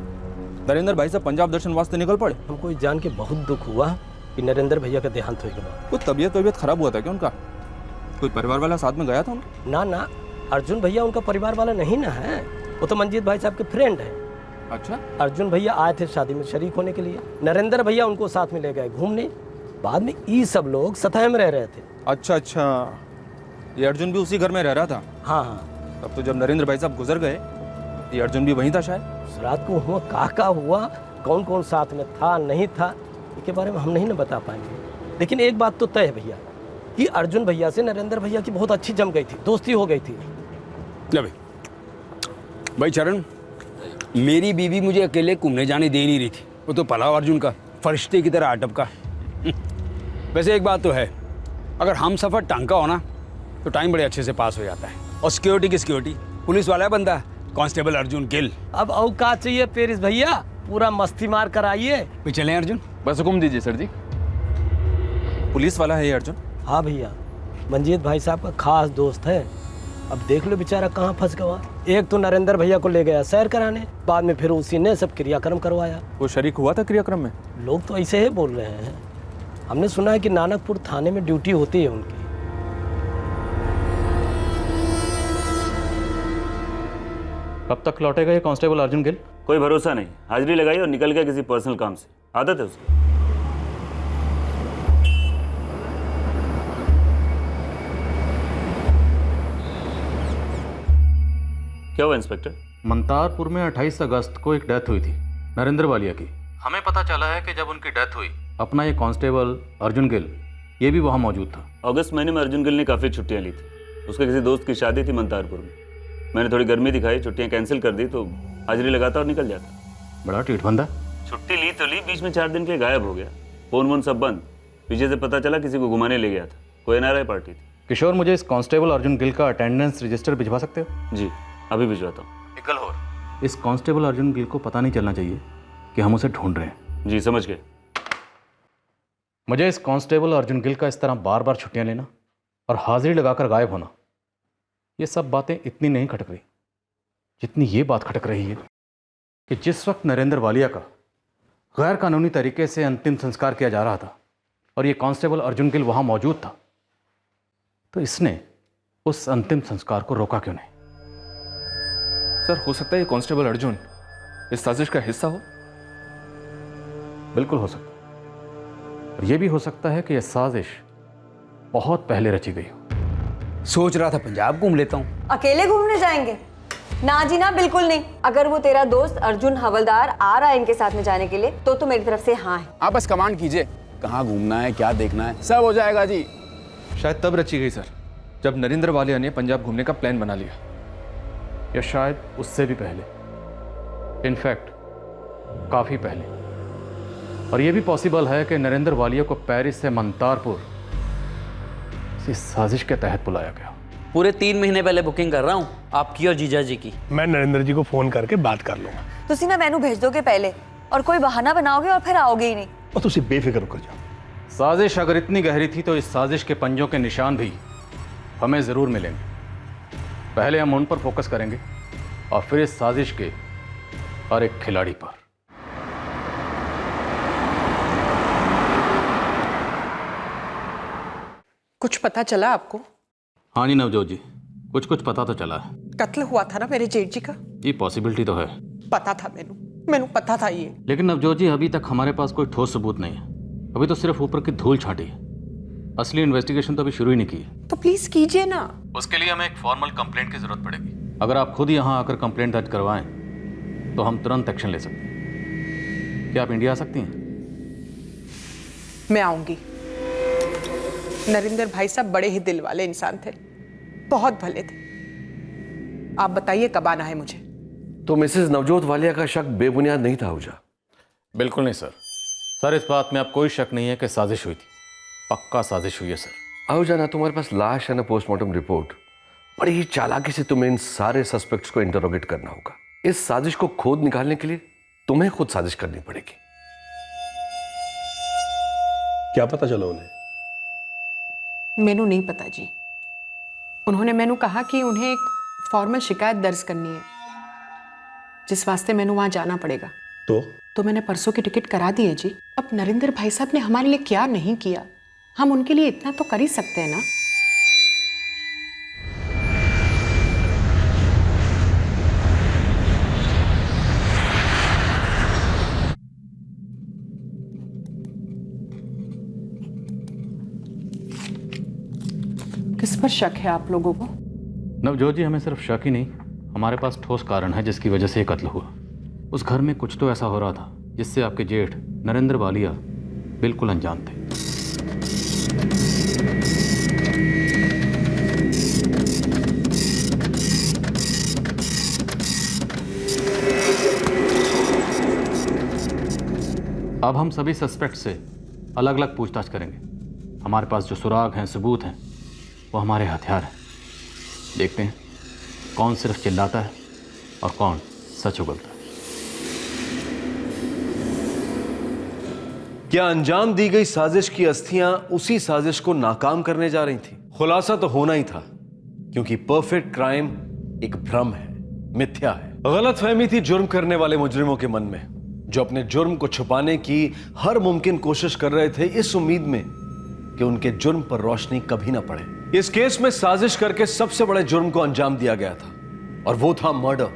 नरेंद्र भाई साहब पंजाब दर्शन वास्ते निकल पड़े। हमको जान के बहुत दुख हुआ कि नरेंद्र भैया का देहांत हो गया। कोई तबीयत खराब हुआ था क्या उनका? कोई परिवार वाला साथ में गया था उनका? ना ना, अर्जुन भैया उनका परिवार वाला नहीं ना है, वो तो मंजीत भाई साहब के फ्रेंड है। अच्छा। अर्जुन भैया आए थे शादी में शरीक होने के लिए, नरेंद्र भैया उनको साथ में ले गए घूमने। बाद में ये सब लोग सतह में रह रहे थे। अच्छा, ये अर्जुन भी उसी घर में रह रहा था? हाँ। तब तो जब नरेंद्र भाई साहब गुजर गए ये अर्जुन भी वहीं था शायद। उस रात को हुआ का हुआ, कौन कौन साथ में था नहीं था, इसके बारे में हम नहीं ना बता पाएंगे। लेकिन एक बात तो तय है भैया कि अर्जुन भैया से नरेंद्र भैया की बहुत अच्छी जम गई थी, दोस्ती हो गई थी। ले भाई चरण, मेरी बीवी मुझे अकेले घूमने जाने दे नहीं रही थी। वो तो पलाव अर्जुन का फरिश्ते की तरह आटप का। वैसे एक बात तो है, अगर हम सफ़र ढंग का हो ना तो टाइम बड़े अच्छे से पास हो जाता है। और सिक्योरिटी की सिक्योरिटी, पुलिस वाला है बंदा, कांस्टेबल अर्जुन गिल। अब औकात चाहिए पेरिस भैया, पूरा मस्ती मार कर आइए। भी चलें अर्जुन? बस हुक्म दीजिए सर जी। पुलिस वाला है ये अर्जुन? हाँ भैया, मंजीत भाई साहब का खास दोस्त है। अब देख लो बेचारा कहाँ फंस गया। एक तो नरेंद्र भैया को ले गया सैर कराने, बाद में फिर उसी ने सब क्रियाक्रम करवाया। वो शरीक हुआ था क्रियाक्रम में? लोग तो ऐसे ही बोल रहे हैं। हमने सुना है कि नानकपुर थाने में ड्यूटी होती है उनकी। कब तक लौटेगा ये कांस्टेबल अर्जुन गिल? कोई भरोसा नहीं, हाजिरी लगाई और निकल गया किसी पर्सनल काम से, आदत है उसकी। क्या हुआ इंस्पेक्टर? मंतारपुर में 28 अगस्त को एक डेथ हुई थी नरेंद्र वालिया की। हमें पता चला है कि जब उनकी डेथ हुई अपना ये कांस्टेबल अर्जुन गिल ये भी वहाँ मौजूद था। अगस्त महीने में अर्जुन गिल ने काफ़ी छुट्टियां ली थी, उसके किसी दोस्त की शादी थी मंतारपुर में। मैंने थोड़ी गर्मी दिखाई, छुट्टियां कैंसिल कर दी तो हाजिरी लगाता और निकल जाता। बड़ा टीठ बंदा। छुट्टी ली तो ली, बीच में 4 दिन के लिए गायब हो गया। फोन वोन सब बंद। पीछे से पता चला किसी को घुमाने ले गया था, कोई NRI पार्टी थी। किशोर, मुझे इस कांस्टेबल अर्जुन गिल का अटेंडेंस रजिस्टर भिजवा सकते हो? जी अभी भिजवाता हूँ। इस कांस्टेबल अर्जुन गिल को पता नहीं चलना चाहिए कि हम उसे ढूंढ रहे हैं। जी समझ गए। मुझे इस कांस्टेबल अर्जुन गिल का इस तरह बार बार छुट्टियां लेना और हाजिरी लगाकर गायब होना, ये सब बातें इतनी नहीं खटक रही जितनी ये बात खटक रही है कि जिस वक्त नरेंद्र वालिया का गैर कानूनी तरीके से अंतिम संस्कार किया जा रहा था और ये कांस्टेबल अर्जुन गिल वहाँ मौजूद था, तो इसने उस अंतिम संस्कार को रोका क्यों नहीं? सर हो सकता है ये कांस्टेबल अर्जुन इस साजिश का हिस्सा हो। बिल्कुल हो सकता है, और यह भी हो सकता है कि यह साजिश बहुत पहले रची गई हो। सोच रहा था पंजाब घूम लेता हूँ। अकेले घूमने जाएंगे? ना जी ना, बिल्कुल नहीं। अगर वो तेरा दोस्त अर्जुन हवलदार आ रहा है इनके साथ में जाने के लिए तो मेरी तरफ से हाँ है। आप बस कमांड कीजिए, कहाँ घूमना है, क्या देखना है, सब हो जाएगा जी। शायद तब रची गई सर जब नरेंद्र वालिया ने पंजाब घूमने का प्लान बना लिया, या शायद उससे भी पहले, इनफैक्ट काफ़ी पहले। और यह भी पॉसिबल है कि नरेंद्र वालिया को पेरिस से मंतारपुर इस साजिश के तहत बुलाया गया। पूरे 3 महीने पहले बुकिंग कर रहा हूँ आपकी और जीजा जी की। मैं नरेंद्र जी को फोन करके बात कर लूंगा। तुसी ना मैनू भेज दोगे पहले और कोई बहाना बनाओगे और फिर आओगे ही नहीं। और तुसी बेफिक्र होकर जाओ। साजिश अगर इतनी गहरी थी तो इस साजिश के पंजों के निशान भी हमें ज़रूर मिलेंगे। पहले हम उन पर फोकस करेंगे और फिर इस साजिश के हर एक खिलाड़ी पर। कुछ पता चला आपको? हाँ जी नवजोत जी, कुछ कुछ पता तो चला है। कत्ल हुआ था ना मेरे जेठ जी का? ये पॉसिबिलिटी तो है। पता था मैनू पता था ये। लेकिन नवजोत जी अभी तक हमारे पास कोई ठोस सबूत नहीं है। अभी तो सिर्फ ऊपर की धूल छाटी है, असली इन्वेस्टिगेशन तो अभी शुरू ही नहीं की है। तो प्लीज कीजिए ना। उसके लिए हमें एक फॉर्मल कंप्लेंट की जरूरत पड़ेगी। अगर आप खुद यहाँ आकर कंप्लेंट दर्ज करवाएं तो हम तुरंत एक्शन ले सकते हैं। क्या आप इंडिया आ सकती हैं? मैं आऊंगी। नरेंद्र भाई साहब बड़े ही दिल वाले इंसान थे, बहुत भले थे। आप बताइए कब आना है मुझे? तो मिसेस नवजोत वालिया का शक बेबुनियाद नहीं था आहूजा? बिल्कुल नहीं सर। सर इस बात में आप कोई शक नहीं है कि साजिश हुई थी, पक्का साजिश हुई है सर। आहूजा ना तुम्हारे पास लाश है ना पोस्टमार्टम रिपोर्ट, बड़ी ही चालाकी से तुम्हें इन सारे सस्पेक्ट्स को इंटरोगेट करना होगा। इस साजिश को खोद निकालने के लिए तुम्हें खुद साजिश करनी पड़ेगी। क्या पता चला उन्हें? मैनू नहीं पता जी। उन्होंने मैनू कहा कि उन्हें एक फॉर्मल शिकायत दर्ज करनी है, जिस वास्ते मैनू वहां जाना पड़ेगा। तो मैंने परसों की टिकट करा दी है जी। अब नरेंद्र भाई साहब ने हमारे लिए क्या नहीं किया, हम उनके लिए इतना तो कर ही सकते हैं ना। किस पर शक है आप लोगों को? नवजोत जी हमें सिर्फ शक ही नहीं, हमारे पास ठोस कारण है जिसकी वजह से ये कत्ल हुआ। उस घर में कुछ तो ऐसा हो रहा था जिससे आपके जेठ नरेंद्र वालिया बिल्कुल अनजान थे। अब हम सभी सस्पेक्ट से अलग अलग पूछताछ करेंगे। हमारे पास जो सुराग हैं, सबूत हैं, वो हमारे हथियार हैं। देखते हैं कौन सिर्फ चिल्लाता है और कौन सच उगलता है। क्या अंजाम दी गई साजिश की अस्थियां उसी साजिश को नाकाम करने जा रही थी? खुलासा तो होना ही था, क्योंकि परफेक्ट क्राइम एक भ्रम है, मिथ्या है। गलतफहमी थी जुर्म करने वाले मुजरिमों के मन में, जो अपने जुर्म को छुपाने की हर मुमकिन कोशिश कर रहे थे, इस उम्मीद में कि उनके जुर्म पर रोशनी कभी ना पड़े। इस केस में साजिश करके सबसे बड़े जुर्म को अंजाम दिया गया था, और वो था मर्डर।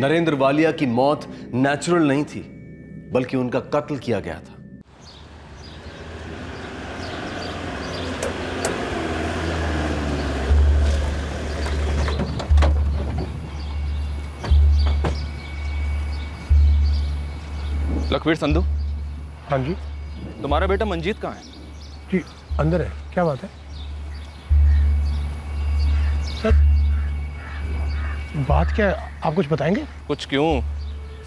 नरेंद्र वालिया की मौत नेचुरल नहीं थी, बल्कि उनका कत्ल किया गया था। लखवीर संधू। हाँ जी। तुम्हारा बेटा मंजीत कहाँ है? जी अंदर है। क्या बात है सर? बात क्या है, आप कुछ बताएंगे? कुछ क्यों,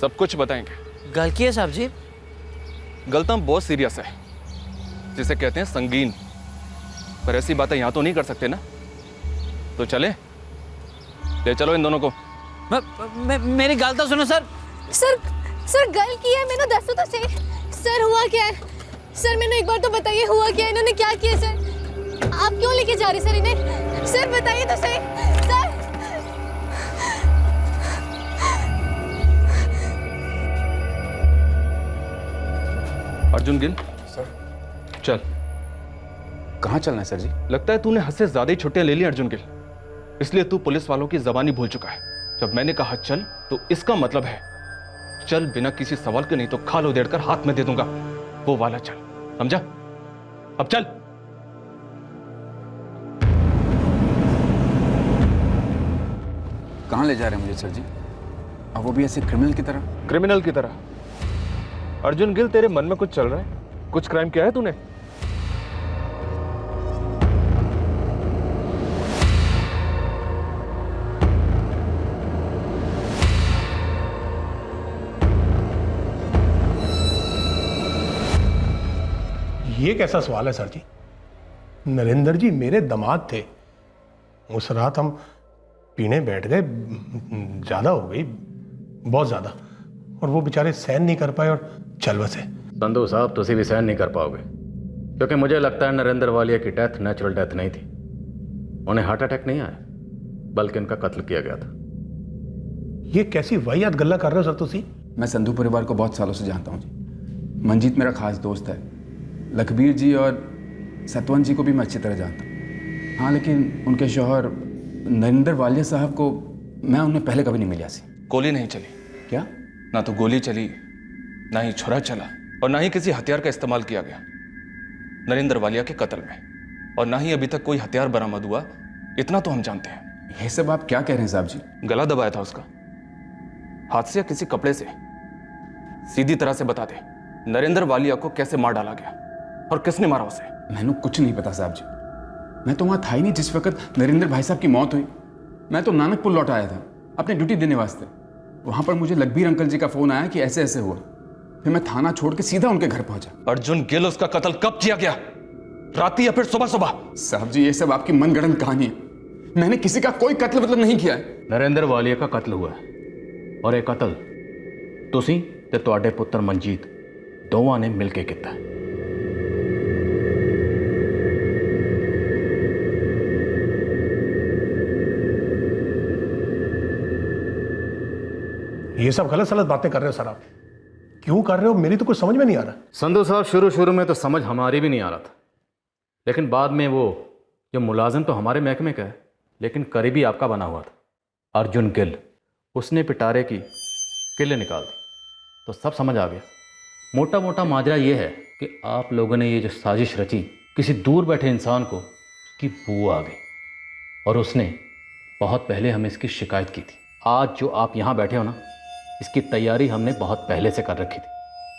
सब कुछ बताएंगे। गल की है साहब जी? गलता बहुत सीरियस है, जिसे कहते हैं संगीन। पर ऐसी बातें यहाँ तो नहीं कर सकते ना, तो चले ले चलो इन दोनों को। मेरी गल तो सुनो सर। सर गल की है, मैंने दसो तो सही। सर हुआ क्या है? सर मैंने एक बार तो बताइए, हुआ क्या है? इन्होंने क्या किया सर? आप क्यों लेके जा रहे सर इन्हें? सर बताइए तो सही सर। अर्जुन गिल। सर। चल। कहाँ चलना है सर जी? लगता है तूने हद से ज्यादा ही छुट्टियां ले ली अर्जुन गिल, इसलिए तू पुलिस वालों की जबानी भूल चुका है। जब मैंने कहा चल, तो इसका मतलब है चल बिना किसी सवाल के, नहीं तो खाल उधेड़ कर हाथ में दे दूंगा, वो वाला चल, समझा? अब चल। कहाँ ले जा रहे हैं मुझे सर जी? अब वो भी ऐसे क्रिमिनल की तरह? क्रिमिनल की तरह? अर्जुन गिल, तेरे मन में कुछ चल रहा है? कुछ क्राइम किया है तूने? ये कैसा सवाल है सर जी? नरेंद्र जी मेरे दामाद थे। उस रात हम पीने बैठ गए, ज्यादा हो गई, बहुत ज्यादा, और वो बेचारे सहन नहीं कर पाए और चल बसे। संधू साहब, तुसी भी सहन नहीं कर पाओगे, क्योंकि मुझे लगता है नरेंद्र वालिया की डेथ नेचुरल डेथ नहीं थी। उन्हें हार्ट अटैक नहीं आया, बल्कि उनका कत्ल किया गया था। ये कैसी वाहियात गल्ला कर रहे हो सर तुसी? मैं संधू परिवार को बहुत सालों से जानता हूँ जी। मंजीत मेरा खास दोस्त है। लखबीर जी और सतवंत जी को भी मैं अच्छी तरह जानता हूँ। हाँ, लेकिन उनके शौहर नरेंद्र वालिया साहब को मैं उन्हें पहले कभी नहीं मिला सी। गोली नहीं चली। क्या? ना तो गोली चली, ना ही छुरा चला, और ना ही किसी हथियार का इस्तेमाल किया गया नरेंद्र वालिया के कत्ल में, और ना ही अभी तक कोई हथियार बरामद हुआ, इतना तो हम जानते हैं। ये सब आप क्या कह रहे हैं साहब जी? गला दबाया था उसका, हाथ से या किसी कपड़े से। सीधी तरह से बता दे, नरेंद्र वालिया को कैसे मार डाला गया और किसने मारा उसे? मैंने कुछ नहीं पता साहब जी। मैं तो वहां था ही नहीं जिस वक्त नरेंद्र भाई साहब की मौत हुई। मैं तो नानकपुर लौट आया था अपने ड्यूटी देने वास्ते। वहां पर मुझे लखबीर अंकल जी का फोन आया कि ऐसे ऐसे हुआ। फिर मैं थाना छोड़ के सीधा उनके घर पहुंचा। अर्जुन गिल, उसका कत्ल कब किया गया? रात या फिर सुबह सुबह? साहब जी, ये सब आपकी मनगढ़ंत कहानी है। मैंने किसी का कोई कत्ल मतलब नहीं किया है। नरेंद्र वालिया का कत्ल हुआ है, और एक कत्ल तुसी ते तुहाडे पुत्र मंजीत दोवां ने मिलके किया है। ये सब गलत सलत बातें कर रहे हो सर आप। क्यों कर रहे हो, मेरी तो कुछ समझ में नहीं आ रहा। संधू साहब, शुरू में तो समझ हमारी भी नहीं आ रहा था, लेकिन बाद में वो जो मुलाजिम तो हमारे महकमे का है, लेकिन करीबी आपका बना हुआ था, अर्जुन गिल, उसने पिटारे की किले निकाल दी, तो सब समझ आ गया। मोटा मोटा माजरा ये है कि आप लोगों ने ये जो साजिश रची, किसी दूर बैठे इंसान को उसकी बू आ गई, और उसने बहुत पहले हमें इसकी शिकायत की थी। आज जो आप यहाँ बैठे हो ना, इसकी तैयारी हमने बहुत पहले से कर रखी थी,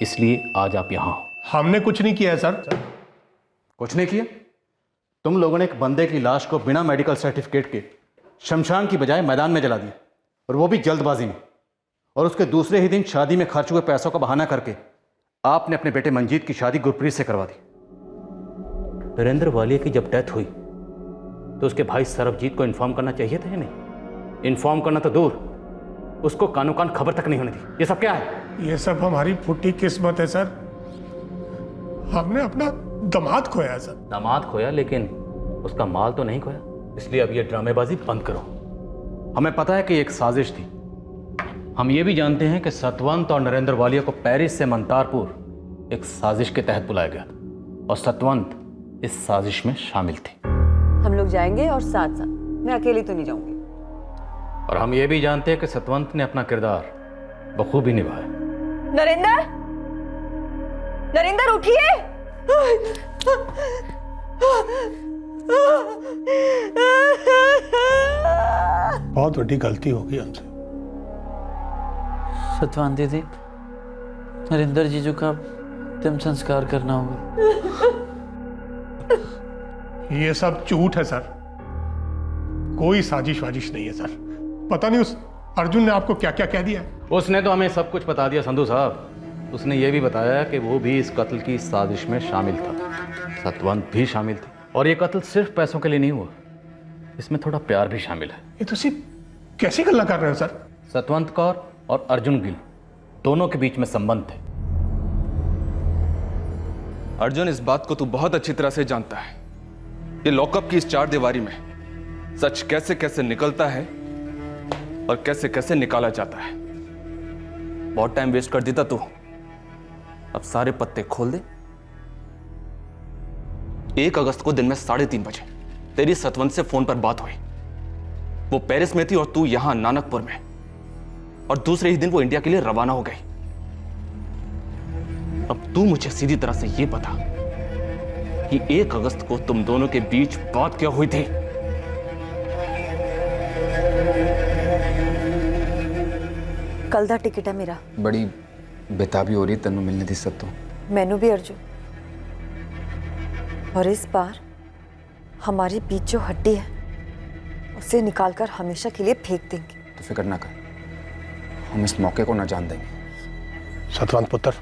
इसलिए आज आप यहाँ हो। हमने कुछ नहीं किया है सर। कुछ नहीं किया? तुम लोगों ने एक बंदे की लाश को बिना मेडिकल सर्टिफिकेट के शमशान की बजाय मैदान में जला दिया, और वो भी जल्दबाजी में। और उसके दूसरे ही दिन शादी में खर्च हुए पैसों का बहाना करके आपने अपने बेटे मंजीत की शादी गुरप्रीत से करवा दी। नरेंद्र वालिया की जब डेथ हुई तो उसके भाई सरबजीत को इन्फॉर्म करना चाहिए था या नहीं? इन्फॉर्म करना तो दूर, उसको कानो कान खबर तक नहीं होने दी। ये सब क्या है? ये सब हमारी फुटी किस्मत है सर। हमने अपना दामाद खोया सर। दामाद खोया, लेकिन उसका माल तो नहीं खोया। इसलिए अब ये ड्रामेबाजी बंद करो। हमें पता है कि एक साजिश थी। हम ये भी जानते हैं कि सतवंत और नरेंद्र वालिया को पेरिस से मंतारपुर एक साजिश के तहत बुलाया गया था, और सतवंत इस साजिश में शामिल थी। हम लोग जाएंगे और साथ साथ, मैं अकेली तो नहीं जाऊंगी। और हम ये भी जानते हैं कि सतवंत ने अपना किरदार बखूबी निभाया। नरेंद्र, नरेंद्र उठिए। बहुत बड़ी गलती होगी हमसे। सतवंत दीदी, नरेंद्र जीजू का अंतिम संस्कार करना होगा। ये सब झूठ है सर, कोई साजिश वाजिश नहीं है सर। पता नहीं उस अर्जुन ने आपको क्या क्या कह दिया। उसने तो हमें सब कुछ बता दिया संधू साहब। उसने ये भी बताया कि वो भी इस कत्ल की साजिश में शामिल था, सतवंत भी शामिल थे। और ये कत्ल सिर्फ पैसों के लिए नहीं हुआ, इसमें थोड़ा प्यार भी शामिल है। ये तो सिर्फ कैसी गल्ला कर रहे हो सर? सतवंत कौर और अर्जुन गिल दोनों के बीच में संबंध थे। अर्जुन, इस बात को तू बहुत अच्छी तरह से जानता है। ये लॉकअप की इस चार दीवारी में सच कैसे कैसे निकलता है और कैसे कैसे निकाला जाता है। बहुत टाइम वेस्ट कर देता तू, अब सारे पत्ते खोल दे। 1 अगस्त को दिन में 3:30 बजे तेरी सतवंत से फोन पर बात हुई। वो पेरिस में थी और तू यहां नानकपुर में, और दूसरे ही दिन वो इंडिया के लिए रवाना हो गई। अब तू मुझे सीधी तरह से ये बता कि 1 अगस्त को तुम दोनों के बीच बात क्या हुई थी? कल दा टिकट है मेरा। बड़ी बेताबी हो रही है, तन्नू मिलने दी सब तो। मैनू भी अर्जुन, और इस बार हमारे बीच जो हड्डी है उसे निकालकर हमेशा के लिए फेंक देंगे। तो फिक्र ना कर, हम इस मौके को ना जान देंगे। सतवंत पुत्र,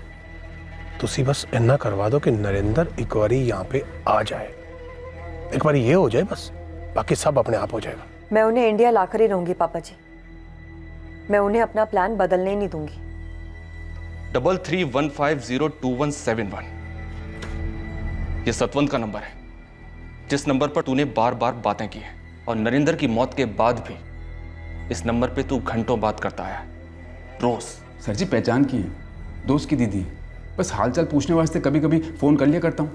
तुसी बस इन्ना करवा दो कि नरेंद्र एक बारी यहाँ पे आ जाए। एक बारी ये हो जाए बस, बाकी सब अपने आप हो जाएगा। मैं उन्हें इंडिया लाकर ही रहूंगी पापा जी। मैं उन्हें अपना प्लान बदलने ही नहीं दूंगी। 33150217 ये सतवंत का नंबर है, जिस नंबर पर तूने बार बार बातें की हैं, और नरेंद्र की मौत के बाद भी इस नंबर पे तू घंटों बात करता आया, रोज। सर जी पहचान की है, दोस्त की दीदी, बस हालचाल पूछने वास्ते कभी कभी फोन कर लिया करता हूँ।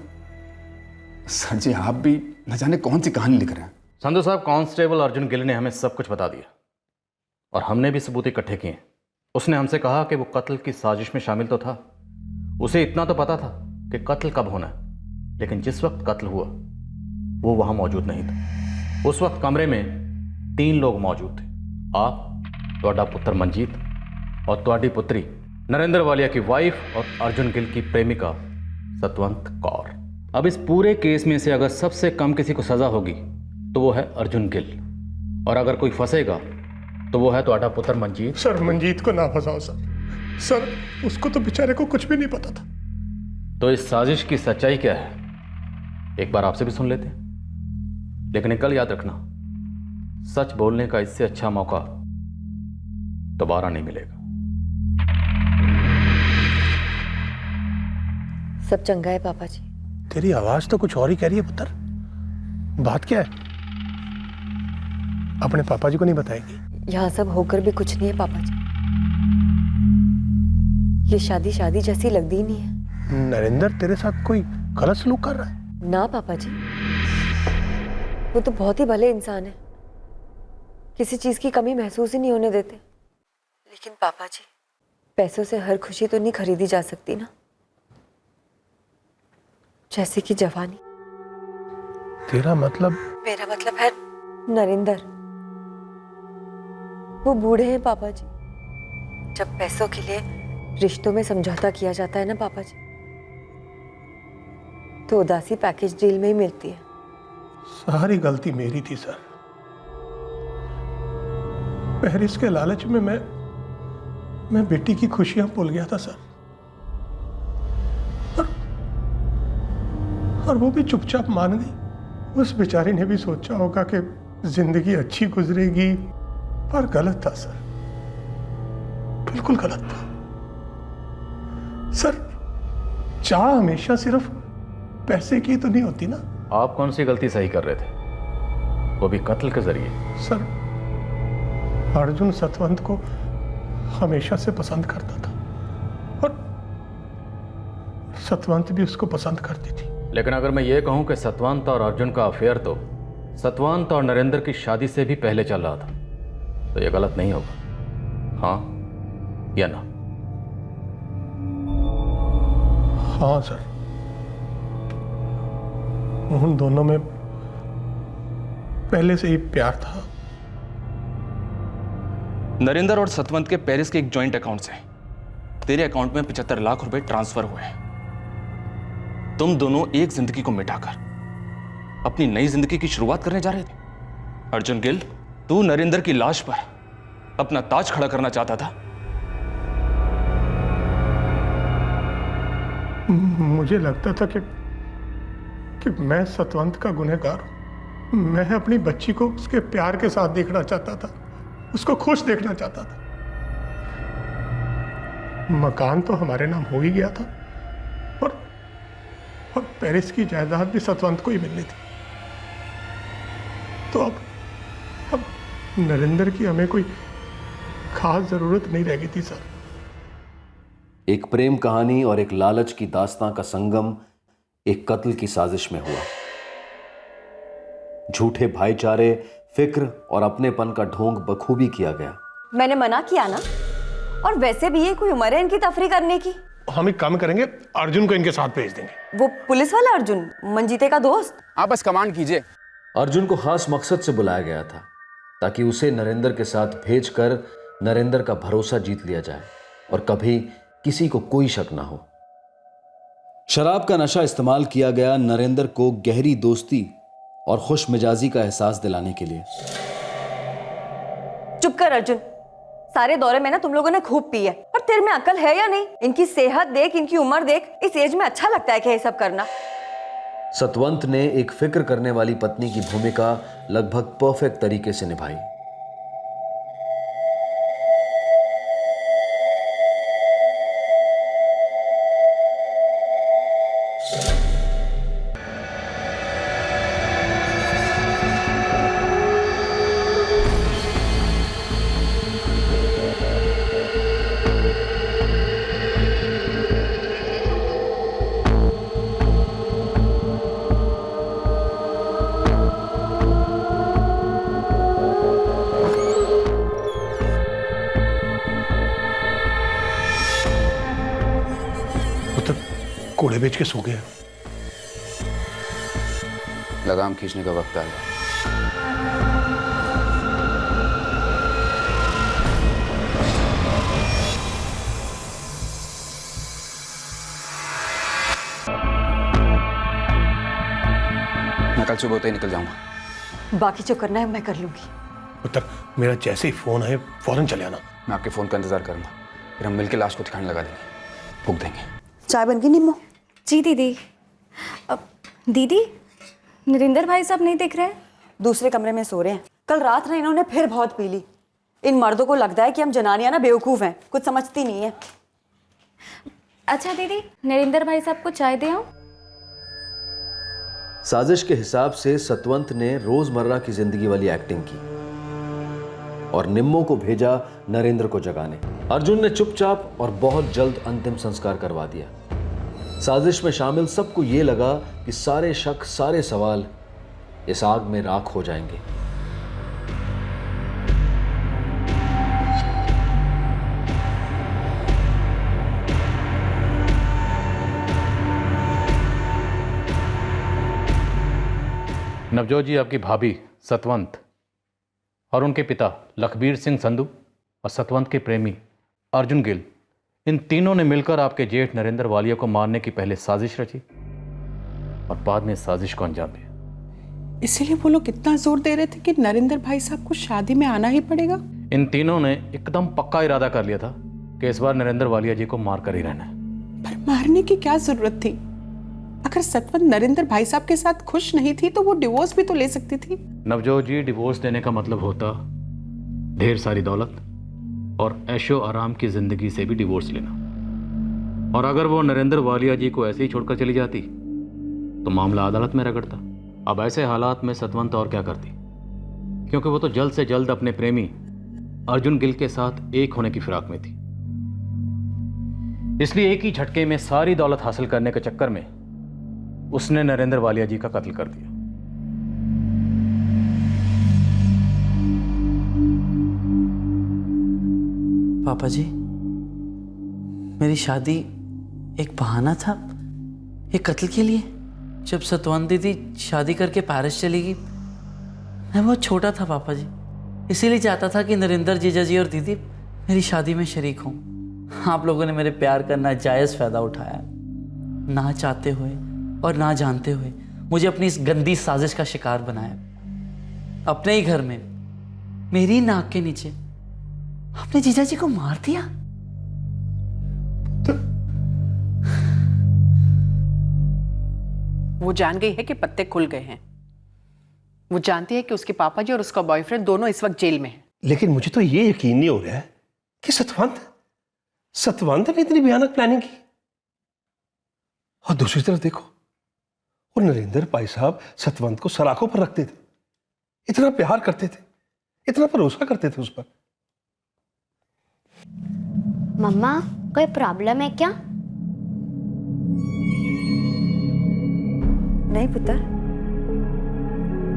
सर जी आप भी न जाने कौन सी कहानी लिख रहे हैं। संधू साहब, कांस्टेबल अर्जुन गिल ने हमें सब कुछ बता दिया, और हमने भी सबूत इकट्ठे किए। उसने हमसे कहा कि वो कत्ल की साजिश में शामिल तो था, उसे इतना तो पता था कि कत्ल कब होना है, लेकिन जिस वक्त कत्ल हुआ वो वहां मौजूद नहीं था। उस वक्त कमरे में 3 लोग मौजूद थे, आप, ਤੁਹਾਡਾ पुत्र मंजीत और ਤੁਹਾਡੀ पुत्री नरेंद्र वालिया की वाइफ और अर्जुन गिल की प्रेमिका सतवंत कौर। अब इस पूरे केस में से अगर सबसे कम किसी को सजा होगी तो वो है अर्जुन गिल, और अगर कोई फंसेगा तो वो है ਤੁਹਾਡਾ पुत्र मंजीत। सर मंजीत को ना फंसाओ सर। सर उसको तो बेचारे को कुछ भी नहीं पता था। तो इस साजिश की सच्चाई क्या है एक बार आपसे भी सुन लेते हैं, लेकिन एक कल याद रखना, सच बोलने का इससे अच्छा मौका दोबारा नहीं मिलेगा। सब चंगा है पापा जी। तेरी आवाज तो कुछ और ही कह रही है पुत्र, बात क्या है? अपने पापा जी को नहीं बताएगी? यहाँ सब होकर भी कुछ नहीं है पापा जी। ये शादी शादी जैसी लगती ही नहीं है। नरेंद्र तेरे साथ कोई गलत सलूक कर रहा है? ना पापा जी, वो तो बहुत ही भले इंसान है, किसी चीज की कमी महसूस ही नहीं होने देते। लेकिन पापा जी, पैसों से हर खुशी तो नहीं खरीदी जा सकती ना, जैसे कि जवानी। तेरा मतलब? मेरा मतलब है नरेंद्र। वो बूढ़े हैं पापा जी। जब पैसों के लिए रिश्तों में समझौता किया जाता है ना पापा जी, तो उदासी पैकेज डील में ही मिलती है। सारी गलती मेरी थी सर। पेरिस के लालच में मैं बेटी की खुशियां भूल गया था सर। और वो भी चुपचाप मान गई। उस बेचारी ने भी सोचा होगा कि जिंदगी अच्छी गुजरेगी, पर गलत था सर, बिल्कुल गलत था सर। चाह हमेशा सिर्फ पैसे की तो नहीं होती ना। आप कौन सी गलती सही कर रहे थे, वो भी कत्ल के जरिए? सर, अर्जुन सतवंत को हमेशा से पसंद करता था और सतवंत भी उसको पसंद करती थी। लेकिन अगर मैं ये कहूं कि सतवंत और अर्जुन का अफेयर तो सतवंत और नरेंद्र की शादी से भी पहले चल रहा था, तो ये गलत नहीं होगा, हाँ या ना? हाँ सर, उन दोनों में पहले से ही प्यार था। नरेंद्र और सतवंत के पेरिस के एक जॉइंट अकाउंट से तेरे अकाउंट में 75 लाख रुपए ट्रांसफर हुए हैं। तुम दोनों एक जिंदगी को मिटाकर अपनी नई जिंदगी की शुरुआत करने जा रहे थे। अर्जुन गिल, तू नरेंद्र की लाश पर अपना ताज खड़ा करना चाहता था। मुझे लगता था कि मैं सतवंत का गुनहगार हूं। मैं अपनी बच्ची को उसके प्यार के साथ देखना चाहता था, उसको खुश देखना चाहता था। मकान तो हमारे नाम हो ही गया था और पेरिस की जायदाद भी सतवंत को ही मिलनी थी। तो अब नरेंद्र की हमें कोई खास जरूरत नहीं रह गई थी सर। एक प्रेम कहानी और एक लालच की दास्तां का संगम एक कत्ल की साजिश में हुआ। झूठे भाईचारे, फिक्र और अपनेपन का ढोंग बखूबी किया गया। मैंने मना किया ना, और वैसे भी ये कोई उम्र है इनकी तफरी करने की। हम एक काम करेंगे, अर्जुन को इनके साथ भेज देंगे। वो पुलिस वाला अर्जुन, मंजीते का दोस्त। आप बस कमांड कीजिए। अर्जुन को खास मकसद से बुलाया गया था ताकि उसे नरेंद्र के साथ भेजकर नरेंद्र का भरोसा जीत लिया जाए और कभी किसी को कोई शक ना हो। शराब का नशा इस्तेमाल किया गया नरेंद्र को गहरी दोस्ती और खुश मिजाजी का एहसास दिलाने के लिए। चुप कर अर्जुन, सारे दौरे में ना तुम लोगों ने खूब पी है, और तेरे में अकल है या नहीं? इनकी सेहत देख, इनकी उम्र देख, इस एज में अच्छा लगता है क्या ये सब करना? सतवंत ने एक फिक्र करने वाली पत्नी की भूमिका लगभग परफेक्ट तरीके से निभाई। कोड़े बेच के सो गया। लगाम खींचने का वक्त आ गया। मैं कल सुबह होते ही निकल जाऊंगा। बाकी जो करना है मैं कर लूंगी। पुत्र, मेरा जैसे ही फोन आए फौरन चले आना। मैं आपके फोन का इंतजार करूंगा, फिर हम मिलकर लाश को ठिकाने लगा देंगे, फूंक देंगे। चाय बन गई निम्मो? जी दीदी। दीदी, नरेंद्र भाई साहब नहीं दिख रहे? दूसरे कमरे में सो रहे हैं। कल रात ना इन्होंने फिर बहुत पी ली। इन मर्दों को लगता है कि हम जनानियां ना बेवकूफ हैं, कुछ समझती नहीं है। अच्छा दीदी, नरेंद्र भाई साहब को चाय दे आऊं? साजिश के हिसाब से सतवंत ने रोजमर्रा की जिंदगी वाली एक्टिंग की और निम्मो को भेजा नरेंद्र को जगाने। अर्जुन ने चुपचाप और बहुत जल्द अंतिम संस्कार करवा दिया। साजिश में शामिल सबको यह लगा कि सारे शक, सारे सवाल इस आग में राख हो जाएंगे। नवजोत जी, आपकी भाभी सतवंत और उनके पिता लखबीर सिंह संधू और सतवंत के प्रेमी अर्जुन गिल, इन तीनों ने मिलकर आपके जेठ नरेंद्र वालिया को मारने की पहले साजिश रची और बाद में साजिश को अंजाम दिया। इसीलिए वो लोग इतना जोर दे रहे थे कि नरेंद्र भाई साहब को शादी में आना ही पड़ेगा। इन तीनों ने एकदम पक्का इरादा कर लिया था कि इस बार नरेंद्र वालिया जी को मार कर ही रहना है। पर मारने की क्या जरूरत थी? अगर सतवंत नरेंद्र भाई साहब के साथ खुश नहीं थी तो वो डिवोर्स भी तो ले सकती थी। नवजोत जी, डिवोर्स देने का मतलब होता ढेर सारी दौलत और ऐशो आराम की जिंदगी से भी डिवोर्स लेना। और अगर वो नरेंद्र वालिया जी को ऐसे ही छोड़कर चली जाती तो मामला अदालत में रगड़ता। अब ऐसे हालात में सतवंत और क्या करती, क्योंकि वो तो जल्द से जल्द अपने प्रेमी अर्जुन गिल के साथ एक होने की फिराक में थी। इसलिए एक ही झटके में सारी दौलत हासिल करने के चक्कर में उसने नरेंद्र वालिया जी का कत्ल कर दिया। पापा जी, मेरी शादी एक बहाना था ये कत्ल के लिए। जब सतवंत दीदी शादी करके पेरिस चली गई, मैं बहुत छोटा था पापा जी, इसीलिए चाहता था कि नरेंद्र जीजा जी और दीदी मेरी शादी में शरीक हों। आप लोगों ने मेरे प्यार का नाजायज़ फ़ायदा उठाया। ना चाहते हुए और ना जानते हुए मुझे अपनी इस गंदी साजिश का शिकार बनाया। अपने ही घर में मेरी नाक के नीचे आपने जीजा जी को मार दिया। वो जान गई है कि पत्ते खुल गए हैं। वो जानती है कि उसके पापा जी और उसका बॉयफ्रेंड दोनों इस वक्त जेल में हैं। लेकिन मुझे तो ये यकीन नहीं हो रहा है कि सतवंत ने इतनी भयानक प्लानिंग की। और दूसरी तरफ देखो, और नरेंद्र भाई साहब सतवंत को सलाखों पर रखते थे, इतना प्यार करते थे, इतना भरोसा करते थे उस पर। मम्मा, कोई प्रॉब्लम है क्या? नहीं पुत्र,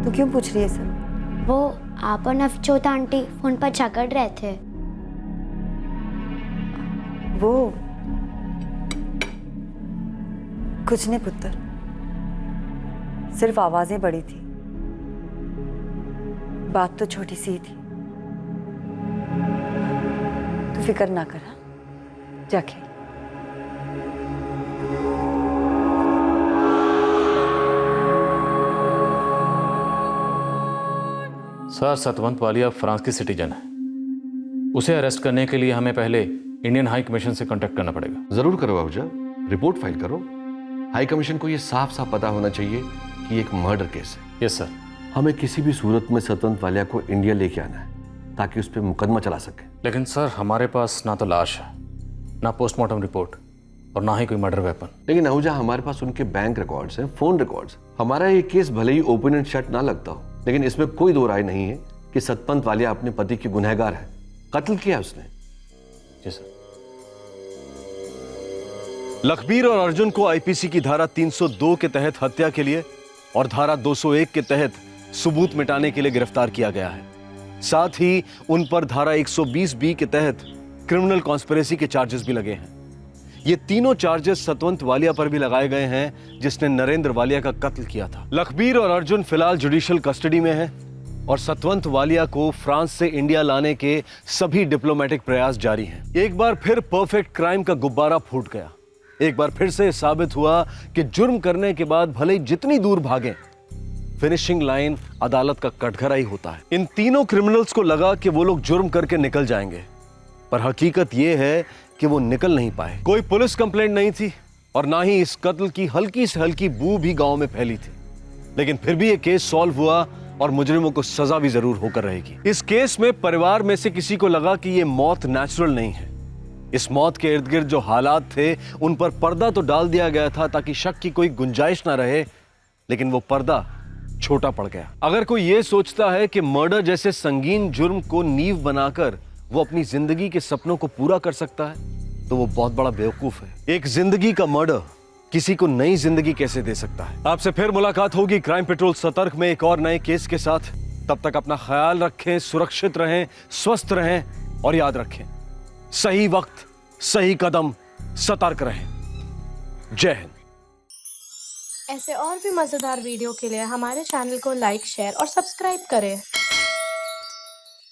तू क्यों पूछ रही है सब? वो आप और नवजोत आंटी फोन पर झगड़ रहे थे। वो कुछ नहीं पुत्र, सिर्फ आवाजें बड़ी थी, बात तो छोटी सी ही थी। तू फिक्र ना कर, जाके। सर, सतवंत वालिया फ्रांस की सिटीजन है। उसे अरेस्ट करने के लिए हमें पहले इंडियन हाई कमीशन से कांटेक्ट करना पड़ेगा। जरूर करो आहूजा, रिपोर्ट फाइल करो। हाई कमीशन को यह साफ साफ पता होना चाहिए कि एक मर्डर केस है। Yes sir. हमें किसी भी सूरत में सतवंत वालिया को इंडिया लेके आना है ताकि उस पर मुकदमा चला सके। लेकिन सर, हमारे पास ना तो लाश है, ना पोस्टमार्टम रिपोर्ट और ना ही कोई मर्डर वेपन। लेकिन आहूजा, हमारे पास उनके बैंक रिकॉर्ड्स हैं, फोन रिकॉर्ड्स। हमारा ये केस भले ही ओपन एंड शट ना लगता हो, लेकिन इसमें कोई दो राय नहीं है कि सतवंत वालिया अपने पति की गुनहगार है। कत्ल किया उसने। जी सर। लखबीर और अर्जुन को आईपीसी की धारा 302 के तहत हत्या के लिए और धारा 201 के तहत सबूत मिटाने के लिए गिरफ्तार किया गया है। साथ ही उन पर धारा 120 के तहत क्रिमिनल कॉन्स्पिरेसी के चार्जेस भी लगे हैं। ये तीनों चार्जेस सतवंत वालिया पर भी लगाए गए हैं, जिसने नरेंद्र वालिया का कत्ल किया था। लखबीर और अर्जुन फिलहाल जुडिशियल कस्टडी में हैं और सतवंत वालिया को फ्रांस से इंडिया लाने के सभी डिप्लोमेटिक प्रयास जारी हैं। एक बार फिर परफेक्ट क्राइम का गुब्बारा फूट गया। एक बार फिर से साबित हुआ कि जुर्म करने के बाद भले ही जितनी दूर भागें, फिनिशिंग लाइन अदालत का कटघरा ही होता है। इन तीनों क्रिमिनल्स को लगा कि वो लोग जुर्म करके निकल जाएंगे, पर हकीकत यह है कि वो निकल नहीं पाए। कोई पुलिस कंप्लेंट नहीं थी और ना ही इस कत्ल की हल्की से हल्की बू भी गांव में फैली थी। लेकिन फिर भी ये केस सॉल्व हुआ और मुजरिमों को सजा भी जरूर होकर रहेगी। इस केस में परिवार में से किसी को लगा कि ये मौत नेचुरल नहीं है। इस मौत के इर्द गिर्द जो हालात थे उन पर पर्दा तो डाल दिया गया था ताकि शक की कोई गुंजाइश ना रहे, लेकिन वो पर्दा छोटा पड़ गया। अगर कोई ये सोचता है कि मर्डर जैसे संगीन जुर्म को नींव बनाकर वो अपनी जिंदगी के सपनों को पूरा कर सकता है तो वो बहुत बड़ा बेवकूफ है। एक जिंदगी का मर्डर किसी को नई जिंदगी कैसे दे सकता है। आपसे फिर मुलाकात होगी क्राइम पेट्रोल सतर्क में एक और नए केस के साथ। तब तक अपना ख्याल रखें, सुरक्षित रहें, स्वस्थ रहें और याद रखें, सही वक्त सही कदम, सतर्क रहें। जय हिंद। ऐसे और भी मजेदार वीडियो के लिए हमारे चैनल को लाइक, शेयर और सब्सक्राइब करें।